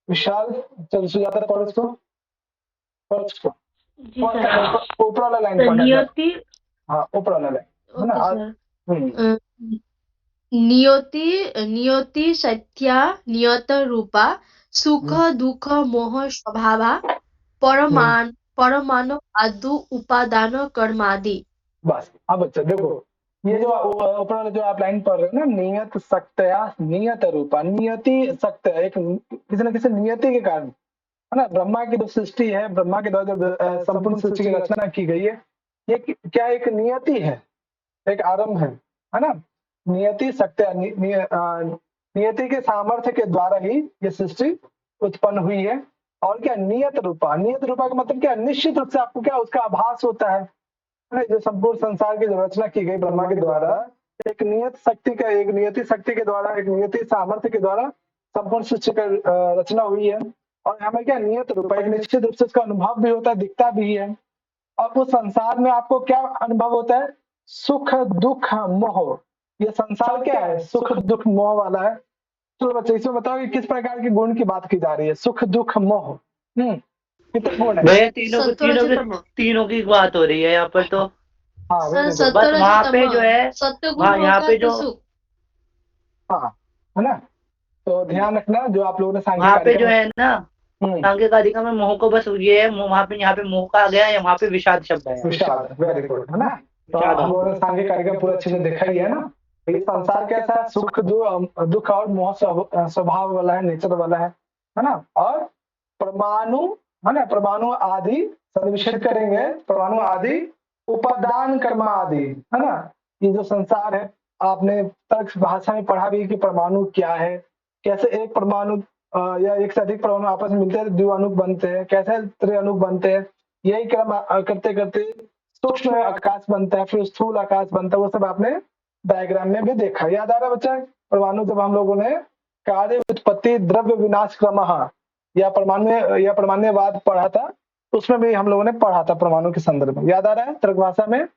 विशाल, चलो सुजाता पढ़ो इसको, पढ़ो इसको। जी सर। ऊपर वाला लाइन पढ़ना है। नियति, हाँ, ऊपर वाला लाइन, है ना? Okay sir. हम्म, नियति नियति सत्या नियत रूपा सुख दुख मोह स्वभावा परमाणु आदु उपादान कर्मादि। बस। अब अच्छा देखो, ये जो ऊपर वाला जो आप लाइन पढ़ रहे हो ना, नियत सक्तया नियत रूपा, नियति सक्त एक किसी न किसी नियति के कारण, है ना? ब्रह्मा की जो सृष्टि है, ब्रह्मा के द्वारा जो संपूर्ण सृष्टि की रचना की गई है, ये क्या एक नियति है, एक आरंभ है ना? नियति सत्य नियति के सामर्थ्य के द्वारा ही ये सृष्टि उत्पन्न हुई है। और क्या नियत रूपा, नियत रूपा का मतलब क्या? निश्चित रूप से आपको क्या उसका आभास होता है ना? जो संपूर्ण संसार की जो रचना की गई ब्रह्मा के द्वारा, एक नियत शक्ति का, एक नियति शक्ति के द्वारा, एक नियति सामर्थ्य के द्वारा संपूर्ण सृष्टि का रचना हुई है। और हमें क्या नियत रूपा, एक निश्चित रूप से उसका अनुभव भी होता है, दिखता भी है। और उस संसार में आपको क्या अनुभव होता है? सुख दुख मोह। ये संसार क्या है? सुख दुख मोह वाला है। चलो बच्चे, इसमें बताओ कि किस प्रकार के गुण की बात की जा रही है? सुख दुख मोह, कितने गुण है? भैया तीनों की बात हो रही है यहाँ पर तो। हाँ, बस वहाँ पे जो है, वहाँ यहाँ पे जो हाँ, है ना? तो ध्यान रखना जो आप लोगों ने वहाँ पे जो सांख्यिक है ना, सांख्य कारिका में मोह को बस ये है, वहाँ पे यहाँ पे मोह का आ गया है, वहाँ पे विषाद शब्द है। विषाद, वेरी गुड, है ना? तो आप लोगों ने सांख्यिक कारिका पूरा अच्छे से देखा ही है ना? ये संसार कैसा है? सुख दुख और मोह स्वभाव वाला है, नेचर वाला है ना? और परमाणु, है ना? परमाणु आदि संविच्छेद करेंगे, परमाणु आदि उपादान कर्म आदि, है ना? ये जो संसार है, आपने तर्क भाषा में पढ़ा भी कि परमाणु क्या है, कैसे एक परमाणु या एक से अधिक परमाणु आपस में मिलते हैं द्विअणुक बनते हैं, कैसे त्रिअणुक बनते हैं, यही क्रम करते करते सूक्ष्म आकाश बनता है, फिर स्थूल आकाश बनता है। वो सब आपने डायग्राम में भी देखा, याद आ रहा है बच्चा? परमाणु जब हम लोगों ने कार्य उत्पत्ति द्रव्य विनाश क्रम या परमाणुवाद पढ़ा था, उसमें भी हम लोगों ने पढ़ा था परमाणु के संदर्भ में, याद आ रहा है तर्क भाषा में?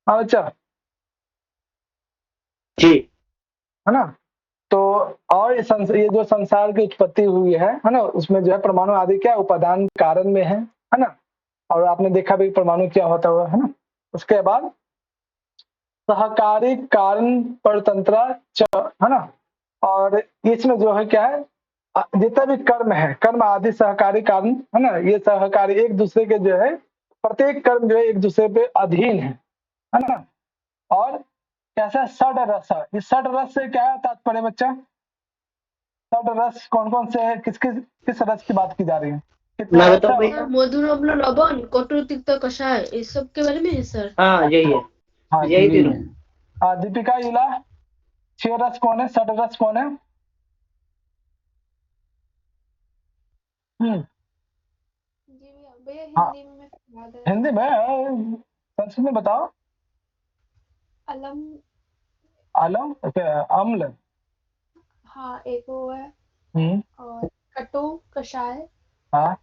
हाँ बच्चा, जी, है ना? तो और ये जो संसार की उत्पत्ति हुई है ना, उसमें जो है परमाणु आदि क्या उपादान कारण में है ना? और आपने देखा भी परमाणु क्या होता हुआ, है ना? उसके बाद सहकारी कारण परतंत्र है ना? और इसमें जो है क्या है, जितना भी कर्म है, कर्म आदि सहकारी कारण, है ना? ये सहकारी एक दूसरे के जो है, प्रत्येक कर्म जो है एक दूसरे पे अधीन है ना? और कैसा षड रस, इस षड रस से क्या तात्पर्य बच्चा? षड रस कौन कौन से है, किस रस की बात की जा रही है? मैं बताऊं भैया? मधुर अम्ल लवण कटु तिक्त कषाय, इस सब के बारे में है सर। हाँ यही है, हाँ, यही तीनों। दीपिका इला, 6 रस कौन है, षड रस कौन है? हाँ, हिंदी में, संस्कृत में बताओ। अलम, अलम, अम्ल, हाँ एक वो है, और कटु कषाय, हाँ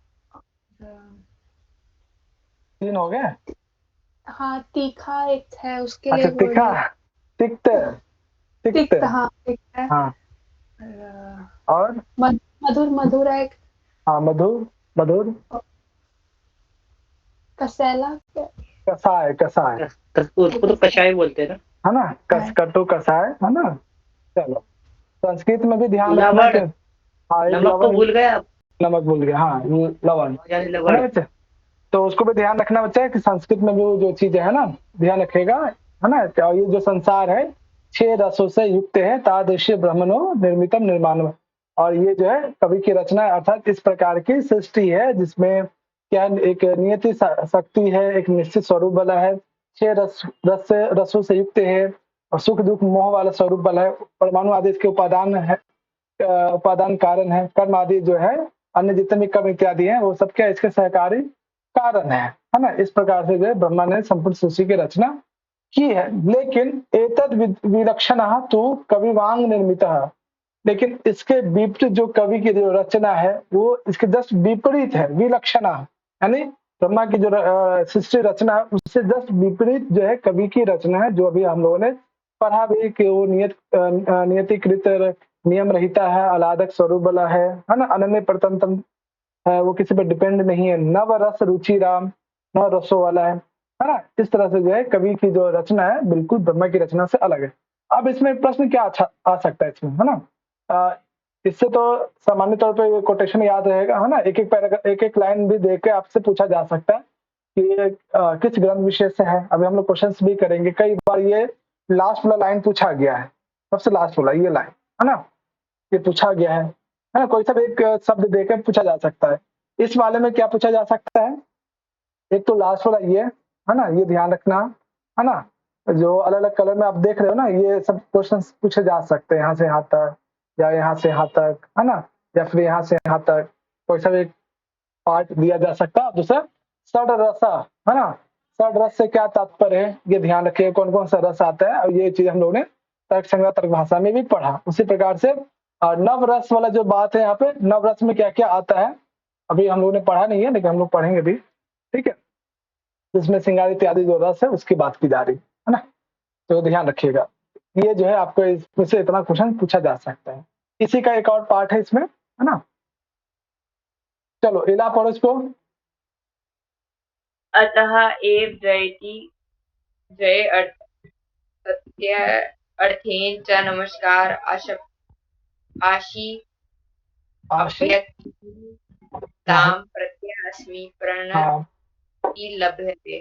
3 हो गए। हाँ तीखा एक है उसके अच्छा, लिए तीखा, तिक्त, तिक्त, हाँ तिक्त है। हाँ, और मधुर मधुर है एक। हाँ, मधुर, मधुर, कसैला कसाय, कसाय, उसको तो कषाय बोलते हैं ना। है ना, कटु कसाय, है ना। चलो, संस्कृत में भी ध्यान रखना लवण, कि हाँ, एक नमक को लवण, भूल गए आप। नमक भूल गया, हाँ, लवण, यानी है लवण। ना बच्चे। तो उसको भी ध्यान रखना बच्चा कि संस्कृत में भी वो जो चीजें है ना, ध्यान रखेगा, है ना। और ये जो संसार है 6 रसों से युक्त है, तादृश्य ब्रह्मणो निर्मितम निर्माण। और ये जो है कवि की रचना अर्थात इस प्रकार की सृष्टि है जिसमें क्या एक नियति शक्ति है, एक निश्चित स्वरूप वाला है, 6 रसों से युक्त है, और सुख दुख मोह वाला स्वरूप वाला है, परमाणु आदि इसके उपादान है, उपादान कारण है, कर्म आदि जो है अन्य जितने भी कर्म इत्यादि हैं वो सब क्या इसके सहकारी कारण है ना। इस प्रकार से जो है ब्रह्मा ने संपूर्ण सृष्टि की रचना की है। लेकिन एतद विलक्षण तो कविवांग निर्मित, लेकिन इसके विपरीत जो कवि की जो रचना है वो इसके जस्ट विपरीत है, विलक्षण, यानी ब्रह्मा की जो सृष्टि रचना है उससे जस्ट विपरीत जो है कवि की रचना है, जो अभी हम लोगों ने पढ़ा भी कि वो नियतिकृत नियम रहता है, आह्लादक स्वरूप वाला है ना, अनन्य प्रतंत्र है, वो किसी पर डिपेंड नहीं है, नव रस रुचि राम, नव रसों वाला है ना। इस तरह से जो है कवि की जो रचना है बिल्कुल ब्रह्मा की रचना से अलग है। अब इसमें प्रश्न क्या आ सकता है इसमें, है ना। इससे तो सामान्य तौर पे कोटेशन याद रहेगा, है ना। एक एक लाइन भी देके आपसे पूछा जा सकता है कि ये किस ग्रंथ विशेष से है। अभी हम लोग क्वेश्चंस भी करेंगे, कई बार ये लास्ट वाला लाइन पूछा गया है, सबसे लास्ट वाला ये लाइन, है ना, ये पूछा गया है ना। कोई सा भी एक शब्द देकर पूछा जा सकता है। इस वाले में क्या पूछा जा सकता है, एक तो लास्ट वाला ये है ना, ये ध्यान रखना, है ना। जो अलग अलग कलर में आप देख रहे हो ना, ये सब क्वेश्चन पूछे जा सकते हैं, यहाँ से यहाँ तक या यहाँ से यहाँ तक, है ना, या फिर यहाँ से यहाँ तक कोई सा भी पार्ट दिया जा सकता है। दूसरा षड रसा, है ना, षड रस से क्या तात्पर्य है ये ध्यान रखिए, कौन कौन सा रस आता है, और ये चीज हम लोगों ने तर्क संग्रह तर्क भाषा में भी पढ़ा। उसी प्रकार से नव रस वाला जो बात है यहाँ पे, नव रस में क्या क्या आता है अभी हम लोगों ने पढ़ा नहीं है, लेकिन हम लोग पढ़ेंगे भी, ठीक है। जिसमें श्रृंगार इत्यादि जो रस है उसकी बात की जा रही है ना, तो ध्यान रखिएगा। ये जो है आपको इसमें से इतना क्वेश्चन पूछा जा सकता है। इसी का एक और पार्ट है इसमें, है ना। चलो इला पढ़ो इसको। अतः एव जयति जय सत्य अर्थेन च नमस्कार आशी ताम प्रत्यय अस्मि प्रणति लभ्यते।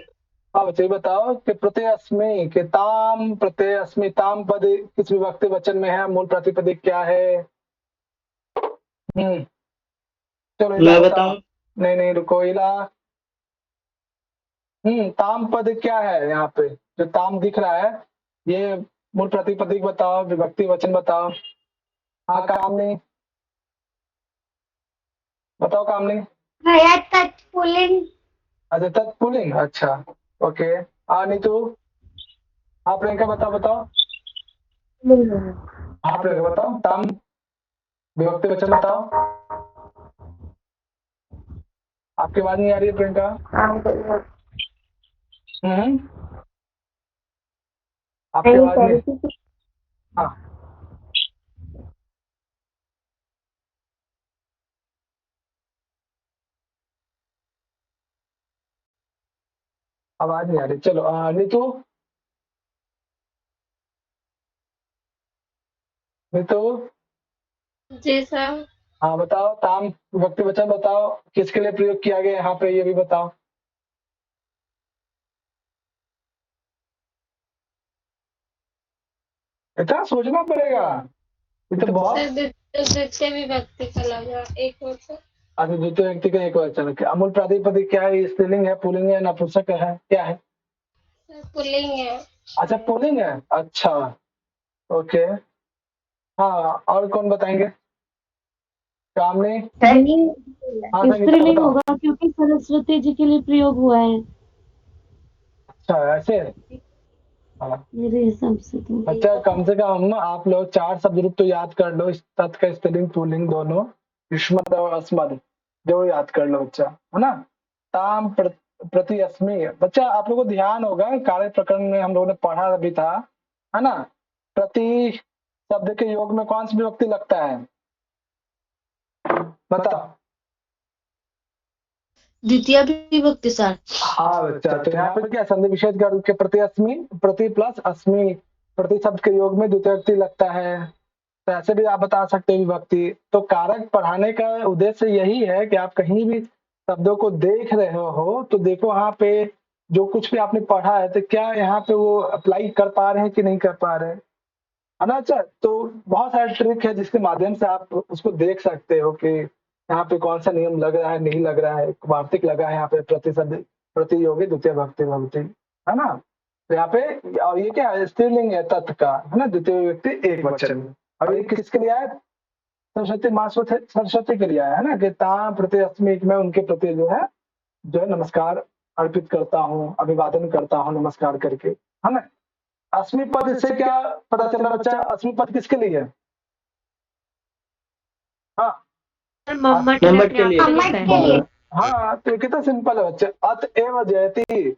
हाँ बच्चे बताओ कि प्रत्यय अस्मि के ताम, प्रत्यय अस्मि ताम पद किस विभक्ति वचन में है, मूल प्रातिपदिक क्या है। चलो मैं बताऊं? नहीं नहीं रुको, इला ताम पद क्या है यहाँ पे, जो ताम दिख रहा है ये मूल प्रातिपदिक बताओ, विभक्ति वचन बताओ। हाँ कामनी बताओ, कामनी। तत्पुलिंग। अच्छा तत्पुलिंग, अच्छा ओके। नीतू, हाँ प्रियंका बताओ बताओ। हाँ प्रियंका बताओ, ताम विभक्ति वचन बताओ। आपकी आवाज नहीं आ रही है प्रियंका। आपकी आवाज नहीं। हाँ आवाज नहीं आ रही। चलो नीतू, नीतू। जी सर। हाँ बताओ, ताम विभक्ति वचन बताओ, किसके लिए प्रयोग किया गया यहाँ पे ये भी बताओ। इतना सोचना पड़ेगा, ये तो बहुत। द्वितीय विभक्ति का लगा एक और से। अच्छा द्वितीय व्यक्ति का एक वचन, अमूल प्रातिपदिक क्या है, स्त्रीलिंग है, पुल्लिंग है, नपुंसक है, क्या है। पुल्लिंग है। अच्छा पुल्लिंग है, अच्छा ओके। हाँ और कौन बताएंगे, कामनी। हाँ स्त्रीलिंग होगा क्योंकि सरस्वती जी के लिए प्रयोग हुआ है। अच्छा ऐसे। मेरे हिसाब से तो बच्चा कम से कम आप लोग 4 शब्द रूप तो याद कर लो, इस तत् का स्त्रीलिंग पुल्लिंग दोनों, युष्मद और अस्मद जो याद कर लो बच्चा, है ना। ताम प्रति अस्मि, बच्चा आप लोगों को ध्यान होगा कार्य प्रकरण में हम लोगों ने पढ़ा भी था, है ना। प्रति शब्द के योग में कौन सी विभक्ति लगता है? बताओ। द्वितीय विभक्ति सर। हाँ बच्चा, तो यहाँ पे क्या संधि विच्छेद के प्रति अस्मि, प्रति प्लस अस्मि, प्रति शब्द के योग में द्वितीय विभक्ति लगता है। तो ऐसे भी आप बता सकते हैं विभक्ति। तो कारक पढ़ाने का उद्देश्य यही है कि आप कहीं भी शब्दों को देख रहे हो तो देखो यहाँ पे जो कुछ भी आपने पढ़ा है तो क्या यहाँ पे वो अप्लाई कर पा रहे हैं कि नहीं कर पा रहे हैं, है ना। अच्छा, तो बहुत सारे ट्रिक है जिसके माध्यम से आप उसको देख सकते हो कि यहाँ पे कौन सा नियम लग रहा है, नहीं लग रहा है। वार्तिक लगा है यहाँ पे, प्रतिशब्द प्रतियोगी द्वितीय भक्ति भक्ति, है ना। तो यहाँ पे और ये क्या है, स्त्रीलिंग है तत् का, है ना, द्वितीय व्यक्ति एक वचन में। और ये किसके लिए है? सरस्वती माँ सरस्वती के लिए है ना, कि ता प्रति अस्मि में उनके प्रति जो है नमस्कार अर्पित करता हूँ, अभिवादन करता हूँ नमस्कार करके, है ना। अस्मि पद, इससे क्या पता चला बच्चा? अस्मि पद किसके लिए है? हाँ मम्मट के लिए। हाँ, तो कितना सिंपल है बच्चे। अत एव जयति,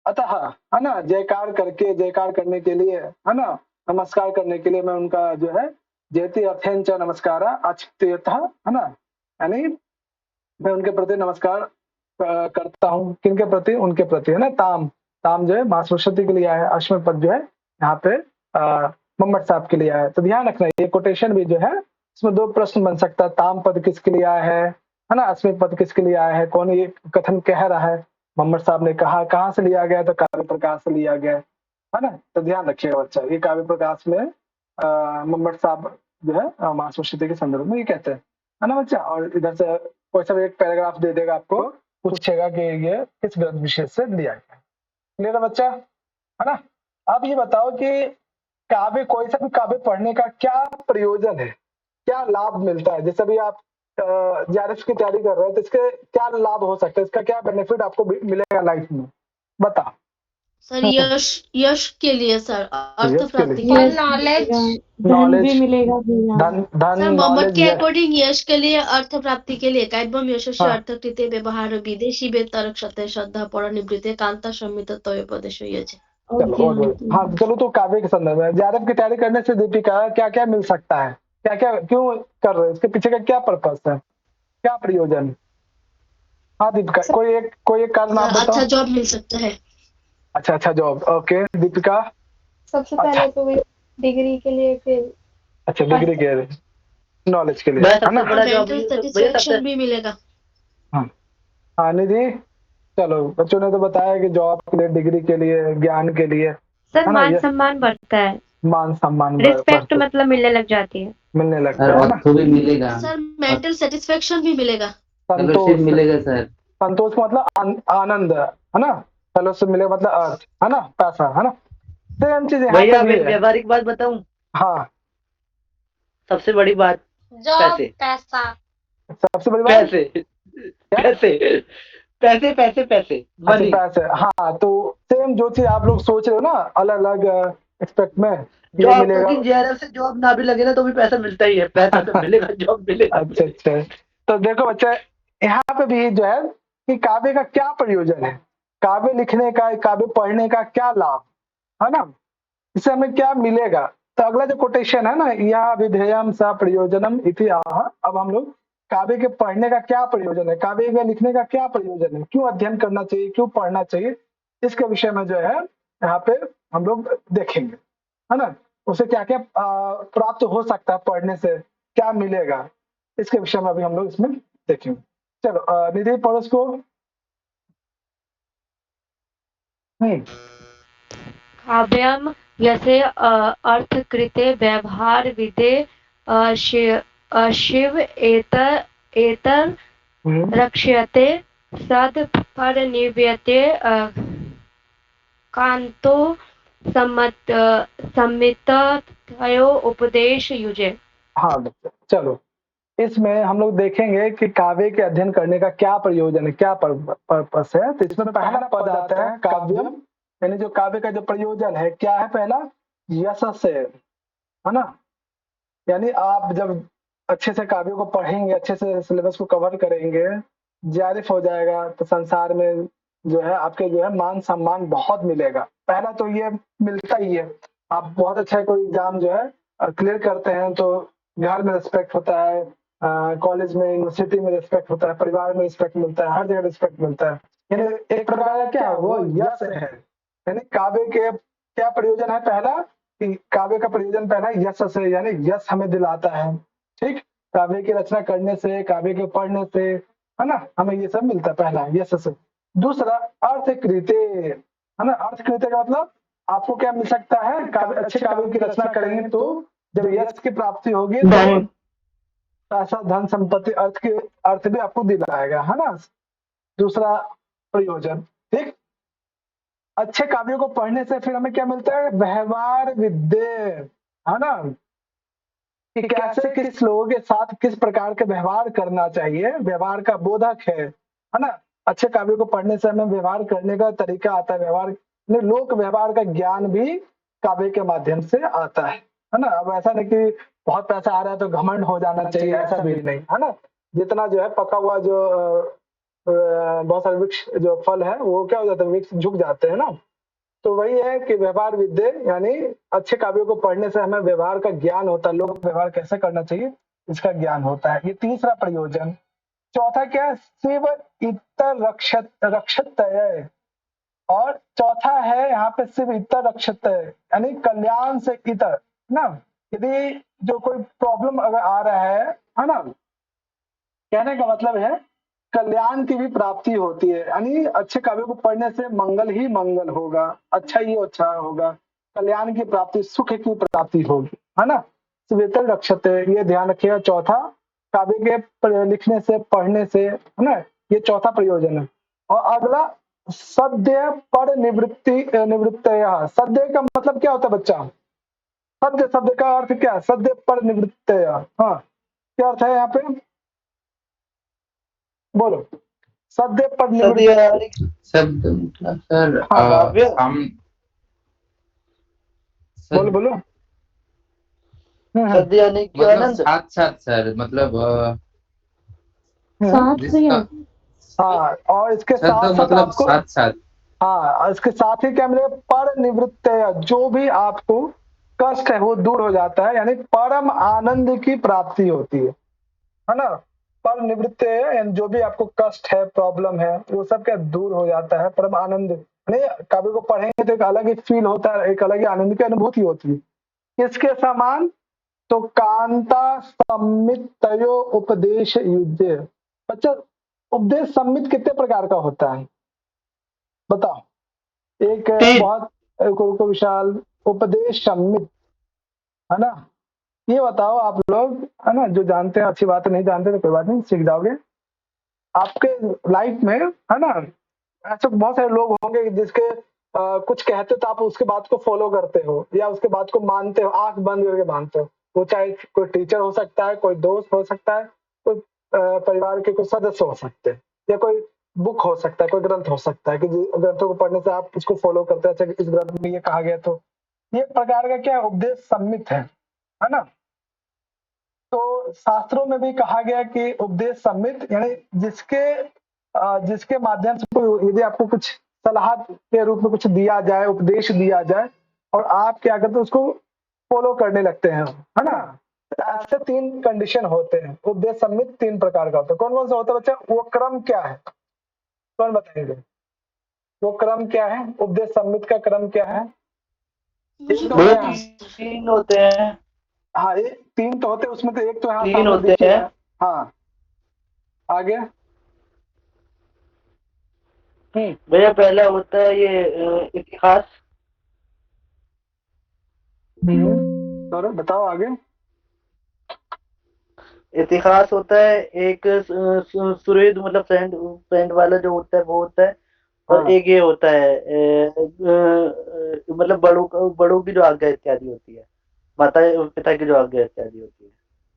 अतः, है ना, जयकार करके, जयकार करने के लिए, है ना, नमस्कार करने के लिए मैं उनका जो है जयति अर्थेन च नमस्कारा अचित्यतः, है ना, यानी मैं उनके प्रति नमस्कार करता हूँ। किनके प्रति? उनके प्रति, है ना। ताम, ताम जो है माँ सरस्वती के लिए है। अश्विन पद जो है यहाँ पे मम्मट साहब के लिए है। तो ध्यान रखना, ये कोटेशन भी जो है इसमें दो प्रश्न बन सकता है। ताम पद किसके लिए आया है ना, अश्विन पद किसके लिए आया है, कौन ये कथन कह रहा है? मम्मट साहब ने कहा। कहाँ से लिया गया? तो काव्य प्रकाश से लिया गया, है ना। तो ध्यान रखिएगा बच्चा, ये काव्य प्रकाश में मम्मट साहब जो है माँ सरस्वती के संदर्भ में ये कहते हैं, है ना बच्चा। और इधर से कोई सा एक पैराग्राफ दे देगा, आपको पूछेगा कि ये किस ग्रंथ विशेष से लिया गया। क्लियर है बच्चा, है ना। अब ये बताओ कि काव्य, कोई सा भी काव्य पढ़ने का क्या प्रयोजन है, क्या लाभ मिलता है? जैसे भी आप जेआरएफ की तैयारी कर रहे हैं तो इसके क्या लाभ हो सकता है, इसका क्या बेनिफिट आपको मिलेगा लाइफ में, बता। सर यश के लिए सर, अर्थ प्राप्ति के और लिए, धन भी मिलेगा भैया। धन सर मम्मट नॉलेज के अकॉर्डिंग यश के लिए, अर्थ प्राप्ति के लिए काव्यम यशस्य हाँ। अर्थकृते व्यवहार विदेशी वेतर क्षते श्रद्धा पर निवृत्ते कांता संमित तयोपदेश यच। हाँ चलो, तो काव्य के संदर्भ में जेआरएफ की तैयारी करने से दीपिका क्या क्या मिल सकता है, क्या क्या क्यों कर रहे हैं, इसके पीछे का क्या पर्पस है, क्या प्रयोजन? हाँ दीपिका, कोई एक कारण आप बताओ। अच्छा जॉब मिल सकता है। अच्छा जॉब, ओके। दीपिका? सबसे पहले तो डिग्री के लिए, फिर अच्छा डिग्री के लिए, नॉलेज के लिए, है ना। मेंटल सेटिस्फेक्शन भी मिलेगा। हाँ निधि, चलो बच्चों ने तो बताया कि जॉब के लिए, डिग्री के लिए, ज्ञान के लिए, सर मान सम्मान बढ़ता है, मान सम्मान, रिस्पेक्ट मतलब मिलने लग जाती है, मिलने लगता है ना। तो भी मिलेगा सर मेंटल सेटिस्फेक्शन भी मिलेगा, संतोष मिलेगा सर। संतोष मतलब आनंद, है ना। फेलोशिप मिलेगा मतलब अर्थ, है ना, पैसा, है ना। सेम चीज भैया अब एक व्यवहारिक बात बताऊं। हाँ, सबसे बड़ी बात पैसे, सबसे बड़ी बात पैसे पैसे पैसे मनी। पैसे, हाँ। तो सेम जो चीज आप लोग सोच रहे हो ना, अलग अलग एक्सपेक्ट में जो आपको जेआरएफ से जॉब ना भी लगे ना तो भी पैसा मिलता ही है, पैसा तो मिलेगा, जॉब मिलेगा। अच्छा, तो देखो बच्चे, यहाँ पे भी जो है कि काव्य का क्या प्रयोजन है, काव्य लिखने का, काव्य पढ़ने का क्या लाभ, है ना, इससे हमें क्या मिलेगा। तो अगला जो कोटेशन है ना, यह विधेयम सा प्रयोजनम इति आह। अब हम लोग काव्य के पढ़ने का क्या प्रयोजन है, काव्य में लिखने का क्या प्रयोजन है, क्यों अध्ययन करना चाहिए, क्यों पढ़ना चाहिए, इसके विषय में जो है यहाँ पे हम लोग देखेंगे, है ना। उसे क्या क्या प्राप्त हो सकता है पढ़ने से, क्या मिलेगा, इसके विषय में अभी हम लोग इसमें देखेंगे। चलो निधि पढ़ो उसको। काव्यम यसे अर्थकृते व्यवहार विदे शिव एतर रक्ष्यते सद पर निव्यते कांतो सम्मित थयो उपदेश युजे। हाँ बच्चे, चलो इसमें हम लोग देखेंगे कि काव्य के अध्ययन करने का क्या प्रयोजन है, क्या पर्पस है। तो इसमें पहला पद आता है काव्यम, यानी जो काव्य का जो प्रयोजन है क्या है, पहला यश से, है ना। यानी आप जब अच्छे से काव्यों को पढ़ेंगे, अच्छे से सिलेबस को कवर करेंगे, जेआरएफ हो जाएगा, तो संसार में जो है आपके जो है मान सम्मान बहुत मिलेगा। पहला तो ये मिलता ही है, आप बहुत अच्छा कोई एग्जाम जो है क्लियर करते हैं तो घर में रिस्पेक्ट होता है, कॉलेज में, यूनिवर्सिटी में रिस्पेक्ट होता है, परिवार में रिस्पेक्ट मिलता है, हर जगह रिस्पेक्ट मिलता है। यानी एक प्रकार का क्या वो यश है। यानी काव्य के क्या प्रयोजन है? पहला कि काव्य का प्रयोजन पहला यश से, यानी यश हमें दिलाता है। ठीक, काव्य की रचना करने से, काव्य के पढ़ने से, है ना, हमें ये सब मिलता है, पहला यश से। दूसरा अर्थकृते, है ना। अर्थकृते का मतलब आपको क्या मिल सकता है? काव्य, अच्छे काव्य की रचना करेंगे तो जब यश की प्राप्ति होगी तो पैसा, धन, संपत्ति, अर्थ भी आपको दिलाएगा, है ना। दूसरा प्रयोजन। ठीक, अच्छे काव्यों को पढ़ने से फिर हमें क्या मिलता है? व्यवहार विद्या, है ना, कि कैसे किस लोगों के साथ किस प्रकार के व्यवहार करना चाहिए, व्यवहार का बोधक है ना। अच्छे काव्यों को पढ़ने से हमें व्यवहार करने का तरीका आता है, व्यवहार, लोक व्यवहार का ज्ञान भी काव्य के माध्यम से आता है ना। अब ऐसा नहीं कि बहुत पैसा आ रहा है तो घमंड हो जाना चाहिए, ऐसा भी नहीं, है ना। जितना जो है पका हुआ जो बहुत सारे वृक्ष जो फल है वो क्या हो जाता है, वृक्ष झुक जाते हैं ना। तो वही है कि व्यवहार विद्या, यानी अच्छे काव्यों को पढ़ने से हमें व्यवहार का ज्ञान होता है, लोक व्यवहार कैसे करना चाहिए इसका ज्ञान होता है। ये तीसरा प्रयोजन। चौथा क्या है? शिव इतर रक्षत, और चौथा है यहाँ पे शिव इतर रक्षत, यानी कल्याण से इतर ना। यदि जो कोई प्रॉब्लम अगर आ रहा है ना, कहने का मतलब है कल्याण की भी प्राप्ति होती है। यानी अच्छे काव्यों को पढ़ने से मंगल ही मंगल होगा, अच्छा ही अच्छा होगा, कल्याण की प्राप्ति, सुख की प्राप्ति होगी, है ना। शिवेतर रक्षते, ये ध्यान रखिएगा। चौथा, काव्य के लिखने से, पढ़ने से, है ना, ये चौथा प्रयोजन है। और अगला सद्य पर निवृत्ति, सद्य का मतलब क्या होता है बच्चा? सद्य शब्द का अर्थ क्या है? सद्य पर निवृत्त, हाँ, क्या अर्थ है यहाँ पे? बोलो। सद्य पर निवृत्त शब्द मतलब सर हम बोलो बोलो। सद्य यानी कि मतलब आनंद, साथ साथ सर, मतलब हाँ, और इसके साथ साथ मतलब आपको, साथ साथ, हाँ, और इसके साथ ही क्या मिलेगा? पर निवृत्त, जो भी आपको कष्ट है वो दूर हो जाता है, यानी परम आनंद की प्राप्ति होती है ना। पर निवृत्त, यानी जो भी आपको कष्ट है, प्रॉब्लम है, वो सब क्या दूर हो जाता है, परम आनंद। नहीं, काव्य को पढ़ेंगे तो एक अलग ही फील होता है, एक अलग ही आनंद की अनुभूति होती है। किसके समान? तो कांता सम्मितयो उपदेश युज्य। बच्चा, उपदेश सम्मित कितने प्रकार का होता है बताओ? एक बहुत विशाल उपदेश सम्मित, है ना। ये बताओ आप लोग, है ना, जो जानते हैं अच्छी बात है, नहीं जानते तो कोई बात नहीं, सीख जाओगे आपके लाइफ में, है ना। ऐसे बहुत सारे लोग होंगे जिसके कुछ कहते तो आप उसके बात को फॉलो करते हो या उसके बात को मानते हो, आंख बंद करके मानते हो। वो चाहे कोई टीचर हो सकता है, कोई दोस्त हो सकता है, कोई परिवार के कोई सदस्य हो सकते हैं, या कोई बुक हो सकता है, कोई ग्रंथ हो सकता है कि ग्रंथों को पढ़ने से आप उसको फॉलो करते हैं। अच्छा, इस ग्रंथ में ये कहा गया, तो ये प्रकार का क्या उपदेश सम्मित है ना। तो शास्त्रों में भी कहा गया कि उपदेश सम्मित, यानी जिसके माध्यम से यदि आपको कुछ सलाह के रूप में कुछ दिया जाए, उपदेश दिया जाए, और आप क्या करते हैं उसको फॉलो करने लगते हैं, है ना। ऐसे तीन कंडीशन होते हैं। उपदेश सम्मित तीन प्रकार का होता है। कौन कौन सा होता है बच्चा? वो क्रम क्या है? कौन बताएंगे? वो क्रम क्या है? उपदेश सम्मित का क्रम क्या है? तीन होते हैं। हाँ, एक तीन तो होते हैं, उसमें तो एक तो यहाँ तीन होते हैं। हाँ, आगे भैया पहला होता है ये इतिहास। तो बताओ आगे। इतिहास होता है एक सुरेद, मतलब फ्रेंड वाला जो होता है वो होता है। और एक ये होता है मतलब बड़ों की जो आज्ञा इत्यादि होती है, माता पिता की जो आज्ञा इत्यादि होती है।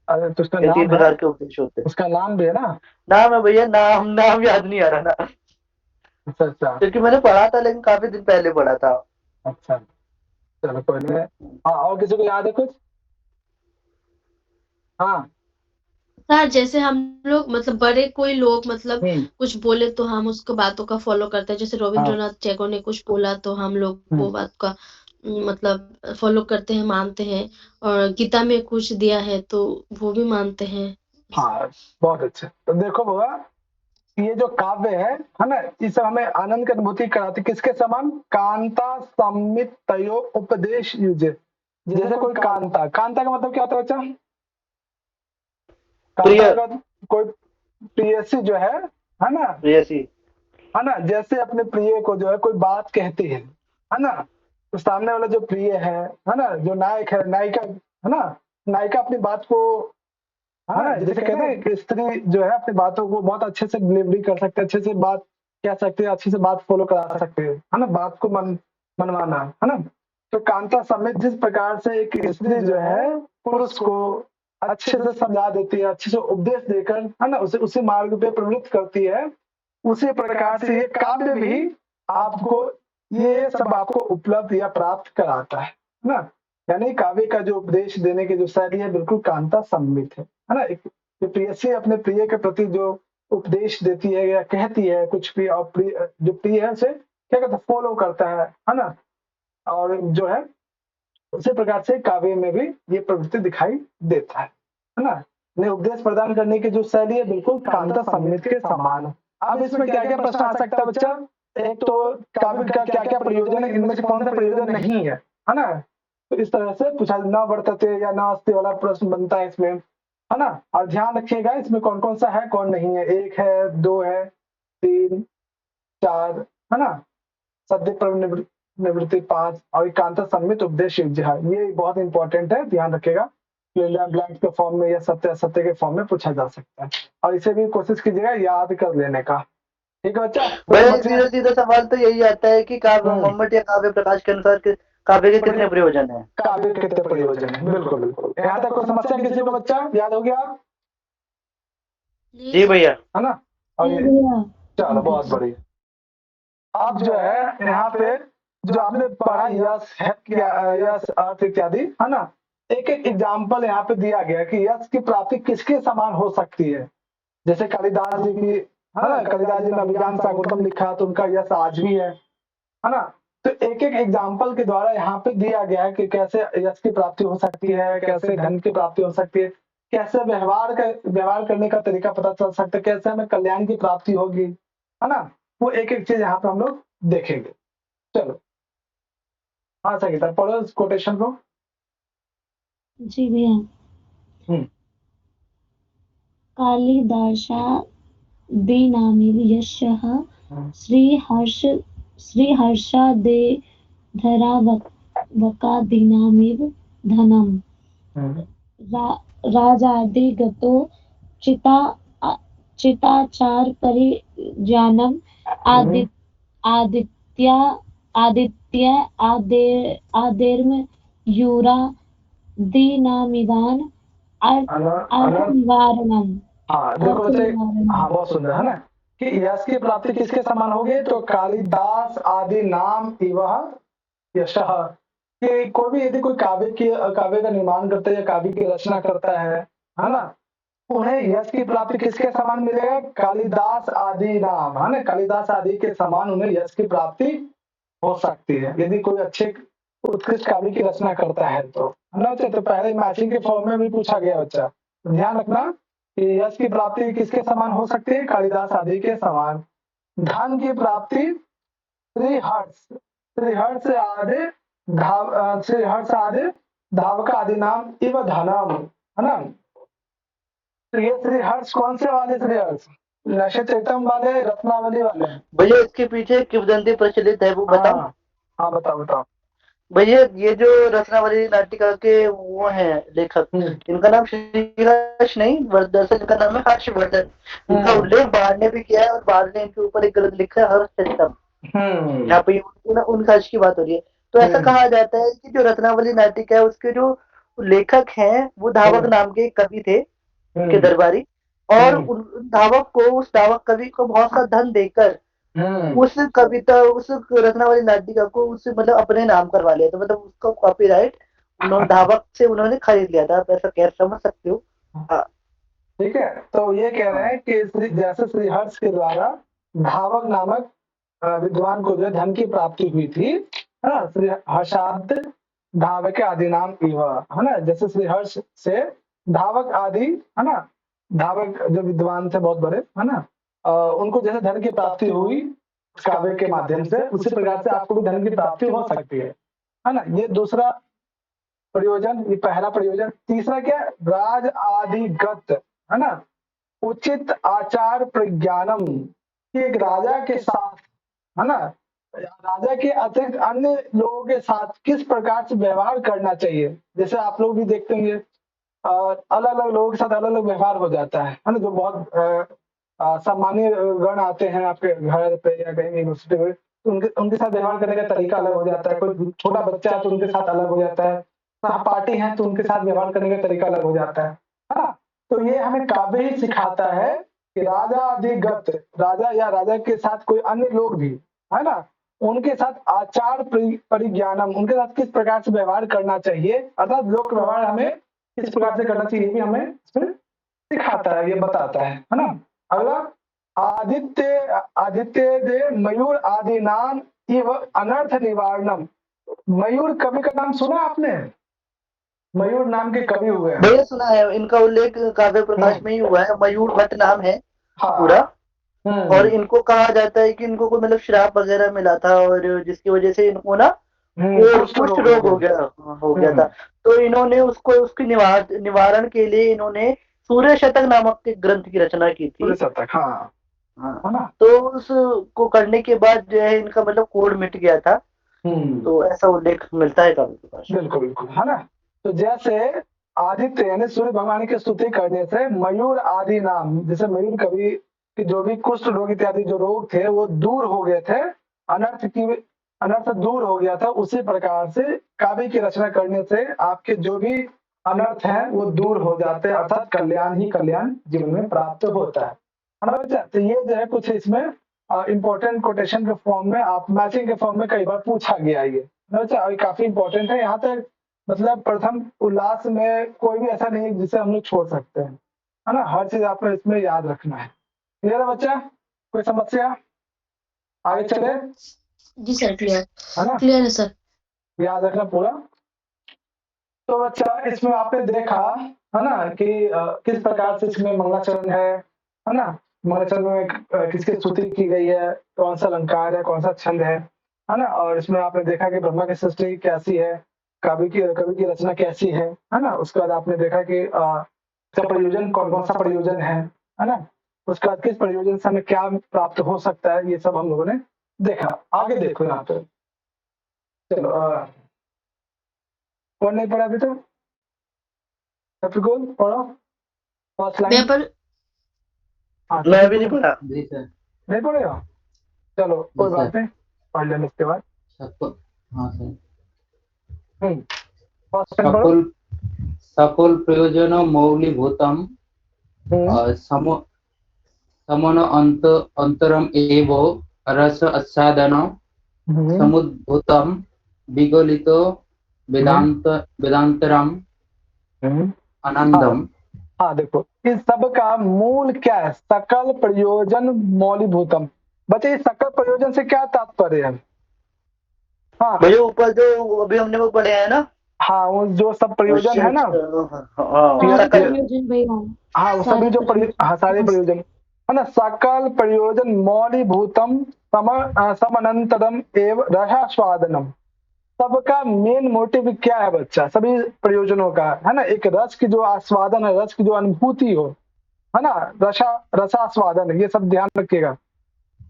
अरे तो उसका ये नाम तीन प्रकार के उपदेश होते हैं। उसका नाम भी है ना? नाम है भैया, नाम याद नहीं आ रहा ना। अच्छा, क्योंकि मैंने पढ़ा था, लेकिन काफी दिन पहले पढ़ा था। अच्छा, चलो कोई नहीं। हाँ, और किसी को याद है कुछ? हाँ सर, जैसे हम लोग मतलब बड़े कोई लोग मतलब कुछ बोले तो हम उसको बातों का फॉलो करते हैं। जैसे रविंद्रनाथ टैगोर ने कुछ बोला तो हम लोग वो बात का मतलब फॉलो करते हैं, मानते हैं, और गीता में कुछ दिया है तो वो भी मानते हैं। हाँ, बहुत अच्छा। तो देखो बाबा, ये जो काव्य है ना, इस हमें आनंद की अनुभूति कराती किसके समान? कांता सम्मित तयो उपदेश युजे। जैसे कोई कांता, कांता का मतलब क्या होता है बच्चा? कांता का कोई प्रेयसी जो है ना, प्रेयसी, है ना, जैसे अपने प्रिय को जो है कोई बात कहती है ना, तो सामने वाला जो प्रिय है ना, जो नायक है, नायिका है ना, नायिका अपनी बात को, है ना, जैसे कहते हैं कि स्त्री जो है अपनी बातों को बहुत अच्छे से डिलीवरी कर सकते हैं, अच्छे से बात कह सकते हैं, अच्छे से बात फॉलो करा सकते हैं, है ना, बात को मनवाना, है ना। तो कांता समेत जिस प्रकार से एक स्त्री जो है पुरुष को अच्छे से समझा देती है, अच्छे से उपदेश देकर, है ना, उसे उसी मार्ग पे प्रवृत्त करती है, उसी प्रकार से ये काव्य भी आपको ये सब आपको उपलब्ध या प्राप्त कराता है ना। यानी काव्य का जो उपदेश देने की जो शैली है बिल्कुल कांता सम्मित है ना। एक प्रेयसी अपने प्रिय के प्रति जो उपदेश देती है या कहती है कुछ भी, और जो प्रिय है उसे क्या कहते हैं, फॉलो करता है ना। और जो है उसी प्रकार से काव्य में भी ये प्रवृत्ति दिखाई देता है ना। ने उपदेश प्रदान करने की जो शैली है बिल्कुल कांता सम्मित के समान है। अब इसमें क्या क्या प्रश्न आ सकता है बच्चा? एक तो काव्य का क्या क्या प्रयोजन है, इनमें से कौन सा प्रयोजन नहीं है ना। तो इस तरह से पूछा न वर्तते या न अस्ति वाला प्रश्न बनता है इसमें, है ना। और ध्यान रखिएगा इसमें कौन कौन सा है कौन नहीं है, 1 है, 2 है, 3, 4, है ना, सद्य निवृत्ति 5 और एकांत सम्मित उपदेश युज्य है। ये बहुत इंपॉर्टेंट है, ध्यान रखिएगा। ब्लैंक के फॉर्म में या सत्य असत्य के फॉर्म में पूछा जा सकता है, और इसे भी कोशिश कीजिएगा याद कर लेने का। ठीक है बच्चा? सीधा सीधा सवाल तो यही आता है कि काव्य मम्मट या काव्य प्रकाश के अनुसार काव्य के कितने प्रयोजन है? काव्य के कितने प्रयोजन है, बिल्कुल बिल्कुल। यहाँ तक कोई समस्या किसी को बच्चा याद हो गया? जी भैया, है ना। और चलो बहुत बढ़िया। अब जो है यहाँ पे जो आपने पढ़ा यश है, यश अर्थ इत्यादि, है ना, एक एक एग्जाम्पल यहाँ पे दिया गया कि यश की प्राप्ति किसके समान हो सकती है। जैसे कालिदास जी की, है ना, कालिदास जी ने अभिज्ञान शाकुंतलम लिखा तो उनका यश आज भी है ना। तो एक एक एग्जाम्पल के द्वारा यहाँ पे दिया गया है कि कैसे यश की प्राप्ति हो सकती है, कैसे धन की प्राप्ति हो सकती है, कैसे व्यवहार करने का तरीका पता चल सकता है, कैसे हमें कल्याण की प्राप्ति होगी, है ना। वो एक एक चीज यहाँ पे हम लोग देखेंगे। चलो हाँ संगीता पढ़ो इस कोटेशन को। जी भैया। कालिदासादीनामिव यशः श्रीहर्षादिधरावकादीनामिव धनम् राजादिगतो चिताचार परिज्ञानम् आदित्य आदेर्म यूरा दीनामिवान अर्थनिवारणम्। हाँ देखो बच्चे, हाँ बहुत सुंदर है ना कि यश की प्राप्ति किसके समान होगी, तो कालिदास आदि नाम इवह यशः। कि कोई भी यदि कोई काव्य का निर्माण करता है या काव्य की रचना करता है ना, उन्हें यश की प्राप्ति किसके समान मिलेगा, कालिदास आदि नाम, है ना, कालिदास आदि के समान उन्हें यश की प्राप्ति हो सकती है यदि कोई अच्छे उत्कृष्ट काव्य की रचना करता है तो, है ना। तो पहले मैचिंग के फॉर्म में भी पूछा गया बच्चा, ध्यान रखना कि यश की प्राप्ति किसके समान हो सकती है, कालिदास आदि के समान। धन की प्राप्ति श्रीहर्ष आदि धावक आदि नाम इव धनम, है ना। तो ये श्रीहर्ष कौन से वाले श्रीहर्ष, नक्षत्रम वाले, रत्नावली वाले? भैया इसके पीछे किंवदंती प्रचलित है, वो बताओ। हाँ बताओ भैया ये जो रत्नावली नाटिका के वो हैं लेखक, इनका नाम श्रीहर्ष नहीं, दरअसल इनका नाम है हर्षवर्धन। इनका उल्लेख बाढ़ ने भी किया है और बाढ़ ने इनके ऊपर एक ग्रंथ लिखा है हर्षचरितम। यहाँ पे उनका हर्ष की बात हो रही है। तो ऐसा कहा जाता है कि जो रत्नावली नाटिका है उसके जो लेखक हैं वो धावक नाम के कवि थे के दरबारी, और उस धावक कवि को बहुत सा धन देकर उस कविता, उस रत्नावली नाटिका को उससे मतलब अपने नाम करवा लिया, तो मतलब उसका कॉपीराइट धावक से उन्होंने खरीद लिया था। आप ऐसा कैसे समझ सकते हो? हाँ ठीक है। तो ये कह रहे हैं कि जैसे श्रीहर्ष के द्वारा धावक नामक विद्वान को जो धन की प्राप्ति हुई थी, है ना, श्री हर्षाद धावक आदि नाम इव, है ना, जैसे श्री हर्ष से धावक आदि, है ना, धावक जो विद्वान थे बहुत बड़े, है ना, उनको जैसे धन की प्राप्ति हुई काव्य के माध्यम से, उसी प्रकार से आपको भी धन की प्राप्ति हो सकती है ना। ये दूसरा प्रयोजन, ये पहला प्रयोजन। तीसरा क्या, राज आदिगत, है ना, उचित आचार प्रज्ञानम, कि एक राजा के साथ, है ना, राजा के अतिरिक्त अन्य लोगों के साथ किस प्रकार से व्यवहार करना चाहिए। जैसे आप लोग भी देखते होंगे अलग अलग लोगों के साथ अलग अलग व्यवहार हो जाता है ना, जो बहुत सामान्य गण आते हैं आपके घर पे या कहीं यूनिवर्सिटी में, तो उनके साथ व्यवहार करने का तरीका अलग हो जाता है। कोई छोटा बच्चा है तो उनके साथ अलग हो जाता है, सहपाठी है तो उनके साथ व्यवहार करने का तरीका अलग हो जाता है ना। तो ये हमें काव्य ही सिखाता है कि राजा अधिगत, राजा या राजा के साथ कोई अन्य लोग भी, है ना, उनके साथ आचार परिज्ञानम, उनके साथ किस प्रकार से व्यवहार करना चाहिए, अर्थात लोक व्यवहार हमें किस प्रकार से करना चाहिए भी हमें इसमें सिखाता है, ये बताता है ना। अगला, आदित्य दे मयूर आदि नाम इव अनर्थ निवारणम। मयूर कवि का नाम सुना आपने? मयूर नाम के कवि हुए हैं। भैया सुना है, इनका उल्लेख काव्य प्रकाश में ही हुआ है। मयूर भट्ट नाम है पूरा। और इनको कहा जाता है कि इनको कोई मतलब श्राप वगैरह मिला था, और जिसकी वजह से इनको ना कुष्ठ रोग हो गया था। तो इन्होंने उसके निवारण के लिए इन्होंने सूर्य शतक नामक एक ग्रंथ की रचना की थी। शतक, हाँ। तो उसको करने के बाद जो है इनका मतलब कोढ़ मिट गया था। तो ऐसा उल्लेख मिलता है काव्य प्रकाश। बिल्कुल बिल्कुल, है ना। तो जैसे आदित्य यानी सूर्य भगवान की स्तुति करने से मयूर आदि नाम, जैसे मयूर कवि के जो भी कुष्ठ रोग इत्यादि जो रोग थे वो दूर हो गए थे, अनर्थ दूर हो गया था, उसी प्रकार से काव्य की रचना करने से आपके जो भी अनर्थ हैं वो दूर हो जाते हैं, अर्थात कल्याण ही कल्याण जीवन में प्राप्त होता है ना बच्चा। तो ये जो है कुछ इसमें इंपॉर्टेंट कोटेशन के फॉर्म में, आप मैचिंग के फॉर्म में कई बार पूछा गया ये ना बच्चा, और काफी इंपॉर्टेंट है। यहाँ तक मतलब प्रथम उल्लास में कोई भी ऐसा नहीं है जिसे हम लोग छोड़ सकते हैं, है ना, हर चीज आपको इसमें याद रखना है। क्लियर है बच्चा? कोई समस्या? आगे चले? जी सर, क्लियर है ना, क्लियर है सर। याद रखना पूरा। तो बच्चा इसमें आपने देखा है ना कि किस प्रकार से इसमें मंगलाचरण है ना, मंगलाचरण में किसकी स्तुति की गई है, कौन सा अलंकार है, कौन सा छंद है ना। और इसमें आपने देखा कि ब्रह्मा की सृष्टि कैसी है, कवि की रचना कैसी है ना। उसके बाद आपने देखा कि प्रयोजन कौन सा प्रयोजन है ना। उसके बाद किस प्रयोजन से हमें क्या प्राप्त हो सकता है, ये सब हम लोगों ने देखा। आगे देखो यहाँ पे, चलो कौन नहीं पढ़ा अभी तो? पढ़ो फर्स्ट लाइन। मैं भी नहीं पढ़ा। नहीं पढ़ेगा? चलो कोई बात नहीं, पढ़ लेने इसके बाद। सकल प्रयोजन मौलिभूतम समन अंतरम एव रस आस्वादन समुद्भूतम विगलितो वेदांतरम आनंदम। हाँ देखो, इस सब का मूल क्या है? सकल प्रयोजन मौलिभूतम। बच्चे इस सकल प्रयोजन से क्या तात्पर्य है? हाँ भैया ऊपर जो अभी हमने वो पढ़े हैं ना, हाँ वो जो सब प्रयोजन है ना, हाँ वो सभी जो सारे प्रयोजन है ना, सकल प्रयोजन मौलिभूतम समनंतरम एवं रसास्वादनम। सबका मेन मोटिव क्या है बच्चा? सभी प्रयोजनों का, है ना, एक रस की जो आस्वादन है, रस की जो अनुभूति हो, है ना, रसास्वादन, ये सब ध्यान रखिएगा।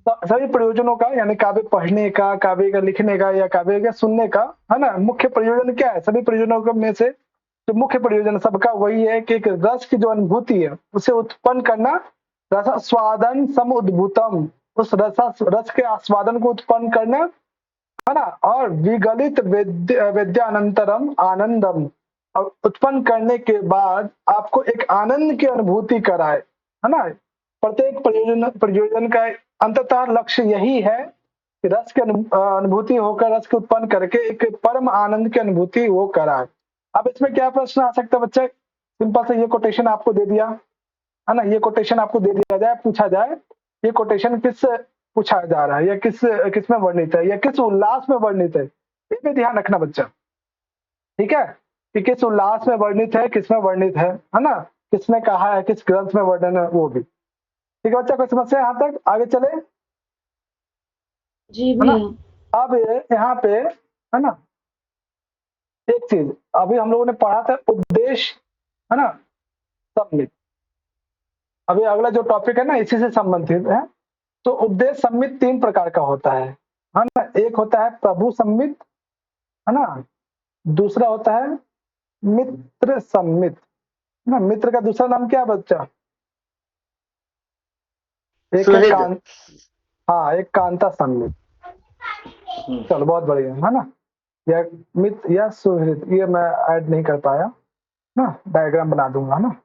सभी प्रयोजनों का, यानी काव्य पढ़ने का, काव्य का लिखने का या काव्य का सुनने का, है ना, मुख्य प्रयोजन क्या है? सभी प्रयोजनों में से जो मुख्य प्रयोजन सबका वही है कि एक रस की जो अनुभूति है उसे उत्पन्न करना, रसास्वादन समुद्भूतम, उस रस के आस्वादन को उत्पन्न करना, है ना, और विगलित वेद्यानंतरम आनंदम, और उत्पन्न करने के बाद आपको एक आनंद की अनुभूति कराए, है ना। प्रत्येक प्रयोजन का अंततः लक्ष्य यही है कि रस की अनुभूति होकर, रस को उत्पन्न करके एक परम आनंद की अनुभूति वो कराए। अब इसमें क्या प्रश्न आ सकता है बच्चे? सिंपल से ये कोटेशन आपको दे दिया, है ना, ये कोटेशन आपको दे दिया जाए, पूछा जाए ये कोटेशन किस पूछा जा रहा है, या किस में वर्णित है, या किस उल्लास में वर्णित है, ये भी ध्यान रखना बच्चा, ठीक है, कि किस उल्लास में वर्णित है, किसमें वर्णित है ना, किसने कहा है, किस ग्रंथ में वर्णन है, वो भी ठीक है बच्चा। कोई समस्या यहाँ तक? आगे चले, जी है ना। भैया। अब यहाँ पे है ना एक चीज अभी हम लोगों ने पढ़ा था, उपदेश है ना सम्मित। अभी अगला जो टॉपिक है ना इसी से संबंधित है। तो उपदेश सम्मित 3 प्रकार का होता है ना। एक होता है प्रभु सम्मित, है ना, दूसरा होता है मित्र सम्मित, है ना। मित्र का दूसरा नाम क्या है बच्चा? एक है हाँ, एक कांता सम्मित। चलो बहुत बढ़िया, है ना। या मित्र या सुहृद, ये मैं ऐड नहीं कर पाया ना, डायग्राम बना दूंगा ना।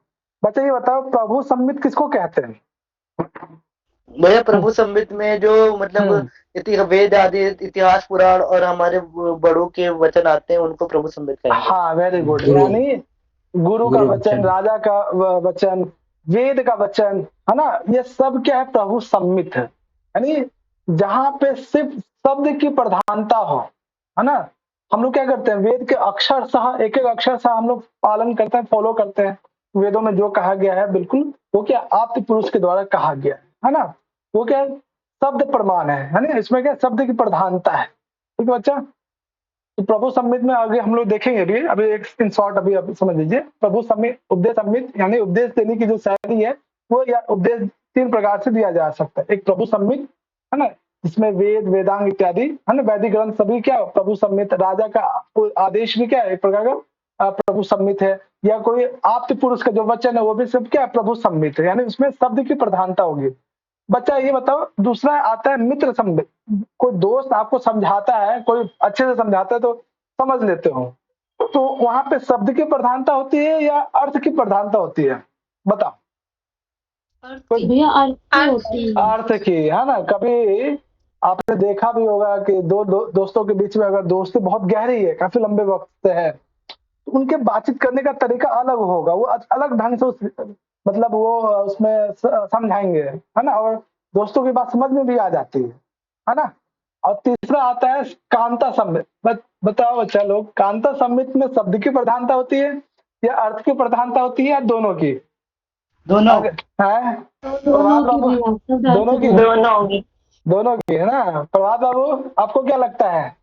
बच्चा ये बताओ प्रभु सम्मित किसको कहते हैं? भैया प्रभु सम्मित में जो मतलब वेद आदि इतिहास पुराण और हमारे बड़ों के वचन आते हैं उनको प्रभु सम्मित कहेंगे। हाँ वेरी गुड, यानी गुरु का वचन, राजा का वचन, वेद का वचन, है ना, ये सब क्या है? प्रभु सम्मित है। यानी जहां पे सिर्फ शब्द की प्रधानता हो, है ना। हम लोग क्या करते हैं, वेद के अक्षर सह, एक एक अक्षर सह हम लोग पालन करते हैं, फॉलो करते हैं। वेदों में जो कहा गया है बिल्कुल वो क्या आप्त पुरुष के द्वारा कहा गया है ना। वो क्या है? शब्द प्रमाण है ना। इसमें क्या शब्द की प्रधानता है, ठीक है बच्चा। तो प्रभु सम्मित में आगे हम लोग देखेंगे अभी एक इन शॉर्ट अभी समझ लीजिए। प्रभु सम्मित, उपदेश सम्मित यानी उपदेश देने की जो शैली है वो, या उपदेश 3 प्रकार से दिया जा सकता है। एक प्रभु सम्मित, है ना, जिसमें वेद, वेदांग इत्यादि, है ना, वैदिक ग्रंथ सभी क्या प्रभु सम्मित। राजा का आदेश भी क्या है? एक प्रकार का प्रभु सम्मित है। या कोई आप्त पुरुष का जो वचन है वो भी सब क्या प्रभु सम्मित है, यानी उसमें शब्द की प्रधानता होगी। बच्चा ये बताओ, दूसरा आता है मित्र सम्मित। कोई दोस्त आपको समझाता है, कोई अच्छे से समझाता है तो समझ लेते हो, तो वहां पे शब्द की प्रधानता होती है या अर्थ की प्रधानता होती है? बताओ। भैया अर्थ होती है। अर्थ की, है ना। कभी आपने देखा भी होगा कि दोस्तों के बीच में अगर दोस्ती बहुत गहरी है, काफी लंबे वक्त से है, तो उनके बातचीत करने का तरीका अलग होगा, वो अलग ढंग से मतलब वो उसमें समझाएंगे, है ना, और दोस्तों की बात समझ में भी आ जाती है ना। और तीसरा आता है कांता सम्मित। बताओ बच्चा लोग, कांता सम्मित में शब्द की प्रधानता होती है या अर्थ की प्रधानता होती है या दोनों की? दोनों है दोनों की, है ना। प्रभात बाबू आपको क्या लगता है?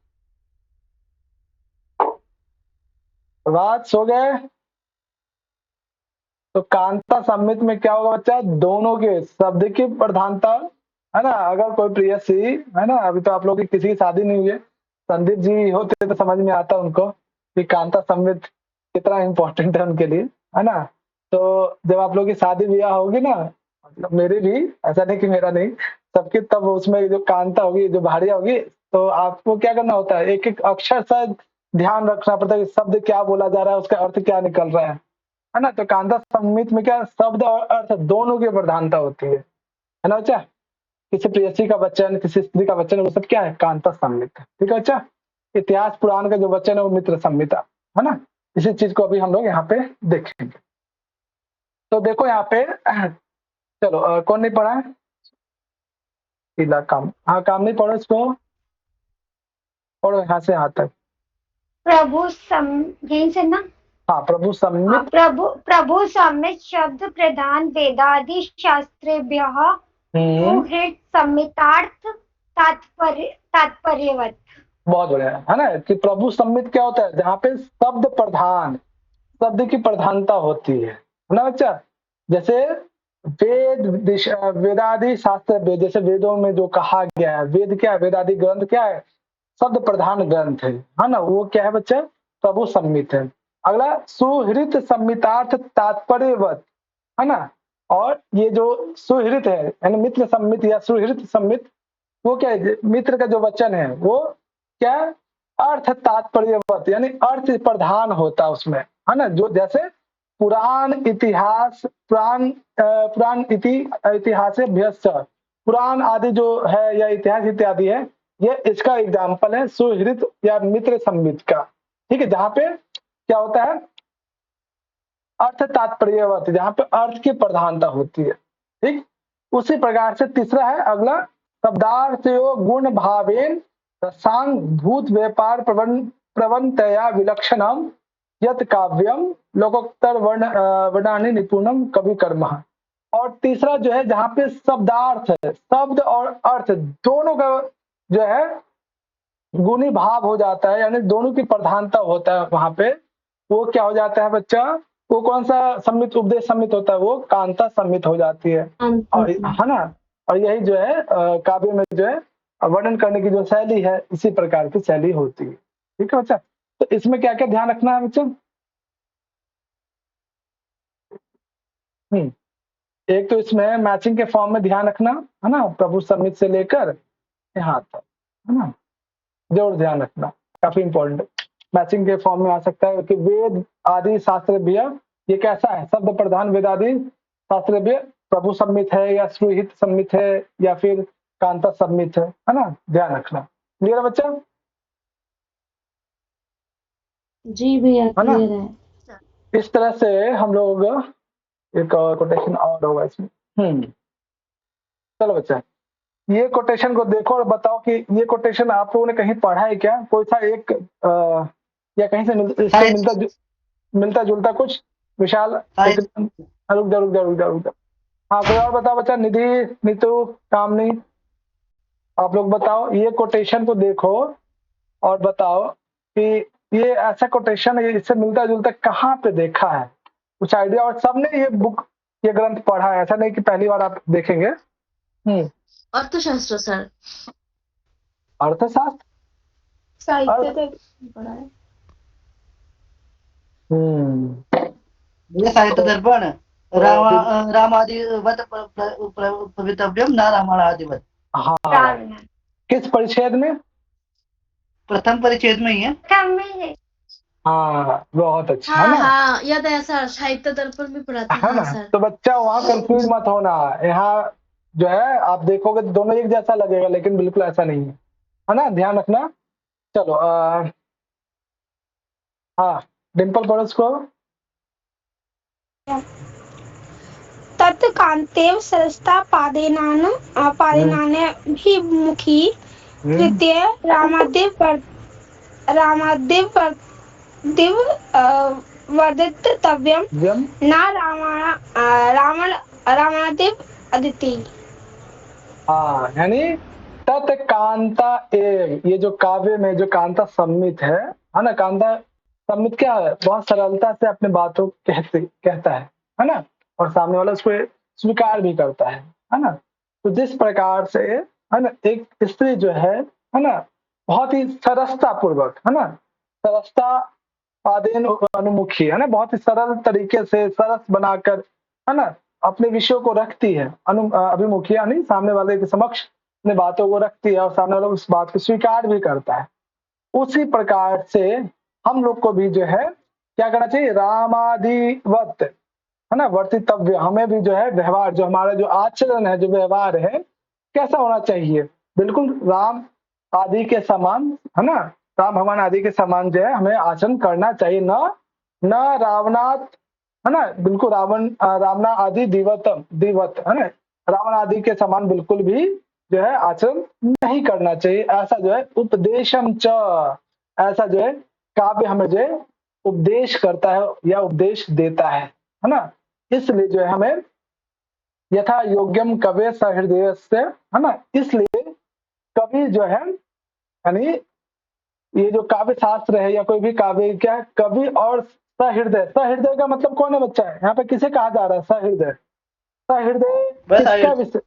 प्रभात सो गए? तो कांता सम्मित में क्या होगा बच्चा? दोनों के शब्द की प्रधानता, है ना। अगर कोई प्रियसी, है ना, अभी तो आप लोग की किसी की शादी नहीं हुई है, संदीप जी होते तो समझ में आता उनको कि कांता सम्मित कितना इम्पोर्टेंट है उनके लिए, है ना। तो जब आप लोग की शादी ब्याह होगी ना, मतलब मेरी भी, ऐसा नहीं कि मेरा नहीं, सबकी, तब उसमें जो कांता होगी, जो भाड़िया होगी, तो आपको क्या करना होता है, एक एक अक्षर से ध्यान रखना पड़ता है कि शब्द क्या बोला जा रहा है, उसका अर्थ क्या निकल रहा है ना। तो कांता सम्मित में क्या शब्द और अर्थ दोनों की प्रधानता होती है ना बच्चा। किसी प्रेयसी का वचन, किसी स्त्री का वचन, वो सब क्या है? कांता सम्मित, ठीक है बच्चा। इतिहास पुराण का जो वचन है वो मित्र सम्मित, है ना। इसी चीज को अभी हम लोग यहाँ पे देखेंगे। तो देखो यहाँ पे, चलो कौन नहीं पढ़ा है? पीला काम, हाँ काम नहीं पढ़ो, इसको पढ़ो यहाँ से यहाँ तक। प्रभु यहीं से ना। हाँ, प्रभु सम्मित। प्रभु सम्मित शब्द प्रधान वेदादि शास्त्रेभ्यः सुहृद सम्मितार्थ तात्पर्यवत्। बहुत बढ़िया, है ना, कि प्रभु सम्मित क्या होता है? जहाँ पे शब्द प्रधान, शब्द की प्रधानता होती है ना बच्चा। जैसे वेदादि शास्त्र, जैसे वेदों में जो कहा गया है, वेद क्या है? वेदादि ग्रंथ क्या है? शब्द प्रधान ग्रंथ है ना। वो क्या है बच्चा? प्रभु सम्मित है। अगला सुहृत सम्मितार्थ तात्पर्यवत्, है ना। और ये जो सुहृत है यानी मित्र सम्मित या सुहृत सम्मित, वो क्या है? मित्र का जो वचन है वो क्या? अर्थ तात्पर्यवत, यानी अर्थ प्रधान होता है उसमें, है ना। जो जैसे पुराण इतिहास, पुराण इतिहास पुराण आदि जो है या इतिहास इत्यादि है, ये इसका एग्जाम्पल है सुहृत या मित्र सम्मित का, ठीक है। जहाँ पे क्या होता है? अर्थ तात्पर्यवत, जहाँ पे अर्थ की प्रधानता होती है, ठीक। उसी प्रकार से तीसरा है अगला, शब्दार्थ गुण भावेन रसांग भूत व्यापार प्रवणतया विलक्षणम यत काव्यम लोकोत्तर वर्णानि निपुणम कवि कर्म। और तीसरा जो है जहाँ पे शब्दार्थ है, शब्द और अर्थ दोनों का जो है गुणी भाव हो जाता है, यानी दोनों की प्रधानता होता है वहां पे, वो क्या हो जाता है बच्चा, वो कौन सा सम्मित उपदेश सम्मित होता है, वो कांता सम्मित हो जाती है। और है ना, और यही जो है काव्य में जो है वर्णन करने की जो शैली है इसी प्रकार की शैली होती है। ठीक है बच्चा, तो इसमें क्या क्या ध्यान रखना है बच्चा? एक तो इसमें मैचिंग के फॉर्म में ध्यान रखना है ना, प्रभु सम्मित से लेकर यहाँ तक, है ना, जरूर ध्यान रखना, काफी इंपॉर्टेंट। मैचिंग के फॉर्म में आ सकता है कि वेद आदि शास्त्रभ्य, ये कैसा है, शब्द प्रधान वेद आदि शास्त्रभ्य प्रभु सम्मित है या सुहित सम्मित है या फिर कांता सम्मित है ना, ध्यान रखना। क्लियर है बच्चा? जी भैया क्लियर है। इस तरह से हम लोग एक कोटेशन और होगा इसमें। चलो बच्चा, ये कोटेशन को देखो और बताओ कि ये कोटेशन आप लोगों ने कहीं पढ़ा है क्या? कोई सा एक या कहीं से मिलता जुलता कुछ? विशाल, रुक जा। हाँ, कोई और बताओ बच्चा, निधि, नीतू, कामनी, आप लोग बताओ, ये कोटेशन को देखो और बताओ कि ये ऐसा कोटेशन है, इससे मिलता जुलता कहाँ पे देखा है, कुछ आइडिया? और सबने ये बुक, ये ग्रंथ पढ़ा है, ऐसा नहीं कि पहली बार आप देखेंगे। अर्थशास्त्र सर। अर्थशास्त्र, साहित्य तक पढ़ा है। ये साहित्य दर्पण रामादिवत पवितव्यम ना रामादिवत। हाँ, किस परिच्छेद में? प्रथम परिच्छेद में ही है। हाँ, बहुत अच्छा। हाँ, याद है सर, साहित्य दर्पण में पढ़ा था। है ना, तो बच्चा वहाँ कंफ्यूज मत होना, यहाँ जो है आप देखोगे दोनों एक जैसा लगेगा, लेकिन बिल्कुल ऐसा नहीं है ना, ध्यान रखना। चलो हाँ, डिम्पल पढ़ो उसको। तत्कान्तेव सरसता पादेनाने मुखी तृतीय रामादेव वर्धितव्यम ना रावणादेव अदिति। यानी तत्कांता एव, ये जो काव्य में जो कांता सम्मित है ना, कांता सम्मित क्या है, बहुत सरलता से अपने बातों कहता है ना, और सामने वाला उसको स्वीकार भी करता है ना। तो जिस प्रकार से है ना एक स्त्री जो है ना, बहुत ही सरसता पूर्वक, है ना, सरसता पादेन अनुमुखी, है ना, बहुत ही सरल तरीके से सरस बनाकर, है ना, अपने विषयों को रखती है, अभिमुखी यानी सामने वाले के समक्ष अपने बातों को रखती है, और सामने वाला उस बात को स्वीकार भी करता है। उसी प्रकार से हम लोग को भी जो है क्या करना चाहिए, रामादिवत, है ना, वर्तितव्य, हमें भी जो है व्यवहार, जो हमारा जो आचरण है, जो व्यवहार है, कैसा होना चाहिए, बिल्कुल राम आदि के समान, है ना, राम भगवान आदि के समान जो है हमें आचरण करना चाहिए, न रावणात, है ना, बिल्कुल रावणा आदि दिवत, है ना, रावण आदि के समान बिल्कुल भी जो है आचरण नहीं करना चाहिए। ऐसा जो है उपदेशम च, ऐसा जो है काव्य हमें जो है उपदेश करता है या उपदेश देता है ना। इसलिए जो है हमें यथा योग्यम कवे सहृदय से, है ना, इसलिए कवि जो है, यानी ये जो काव्य शास्त्र है या कोई भी काव्य क्या है, कवि और सहृदय, सहृदय का मतलब कौन है बच्चा है यहाँ पे, किसे कहा जा रहा है सहृदय? सहृदय किसका विषय?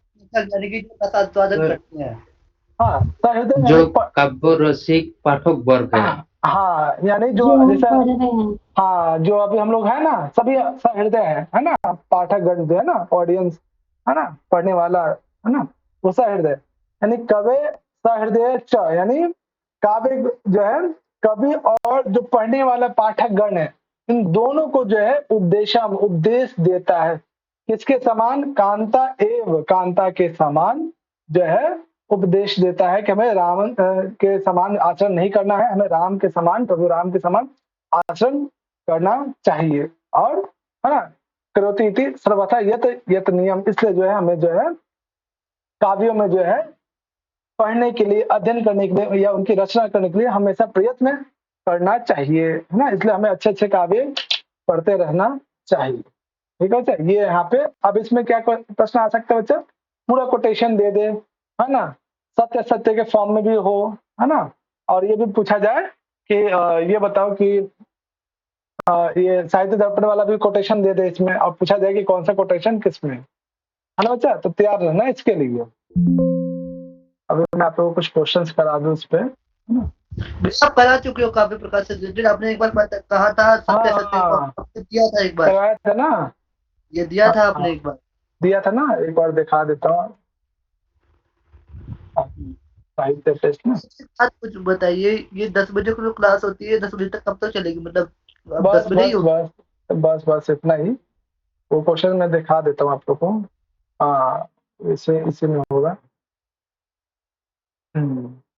हाँ, सहृदय जो काव्य रसिक पाठक वर्ग है। हाँ, यानी जो जैसे हाँ, जो अभी हम लोग है ना, सभी सहृदय है ना, पाठकगण जो है ना, ऑडियंस है ना, पढ़ने वाला है ना, वो सहृदय, यानी कवि सहृदय च, यानी काव्य जो है कवि और जो पढ़ने वाला पाठकगण है, इन दोनों को जो है उपदेश देता है। किसके समान? कांता एव, कांता के समान जो है उपदेश देता है कि हमें रावण के समान आचरण नहीं करना है, हमें राम के समान, प्रभु राम के समान आचरण करना चाहिए। और है ना, करोति इति सर्वथा यत नियम, इसलिए जो है हमें जो है काव्यों में जो है पढ़ने के लिए, अध्ययन करने के लिए या उनकी रचना करने के लिए हमेशा प्रयत्न करना चाहिए, है ना। इसलिए हमें अच्छे-अच्छे काव्य पढ़ते रहना चाहिए। ठीक है बच्चा, ये यहाँ पे अब इसमें क्या प्रश्न आ सकता है बच्चा, पूरा कोटेशन दे दे, है ना, सत्य सत्य के फॉर्म में भी हो, है ना, और ये भी पूछा जाए कि ये बताओ कि ये साहित्य दर्पण वाला भी कोटेशन दे दे इसमें, और पूछा जाए कि कौन सा कोटेशन किसमें, है ना बच्चा। तो तैयार रहना इसके लिए। अभी मैं आप लोगों को कुछ क्वेश्चंस करा दूं इस पे, है ना। आप करा चुके हो काव्य प्रकाश से रिलेटेड, आपने एक बार कहा था सत्य सत्य आपने दिया था एक बार, कराया था ना, ये दिया था आपने एक बार, दिया था ना, एक बार दिखा देता हूँ साहित्य टेस्ट में। आज कुछ बताइए, ये 10 बजे को क्लास होती है, 10 बजे तक कब तक चलेगी, मतलब बस 10 बजे ही होगी? बस इतना ही। वो क्वेश्चन मैं दिखा देता हूँ आप लोगों को। हाँ, इसी में होगा।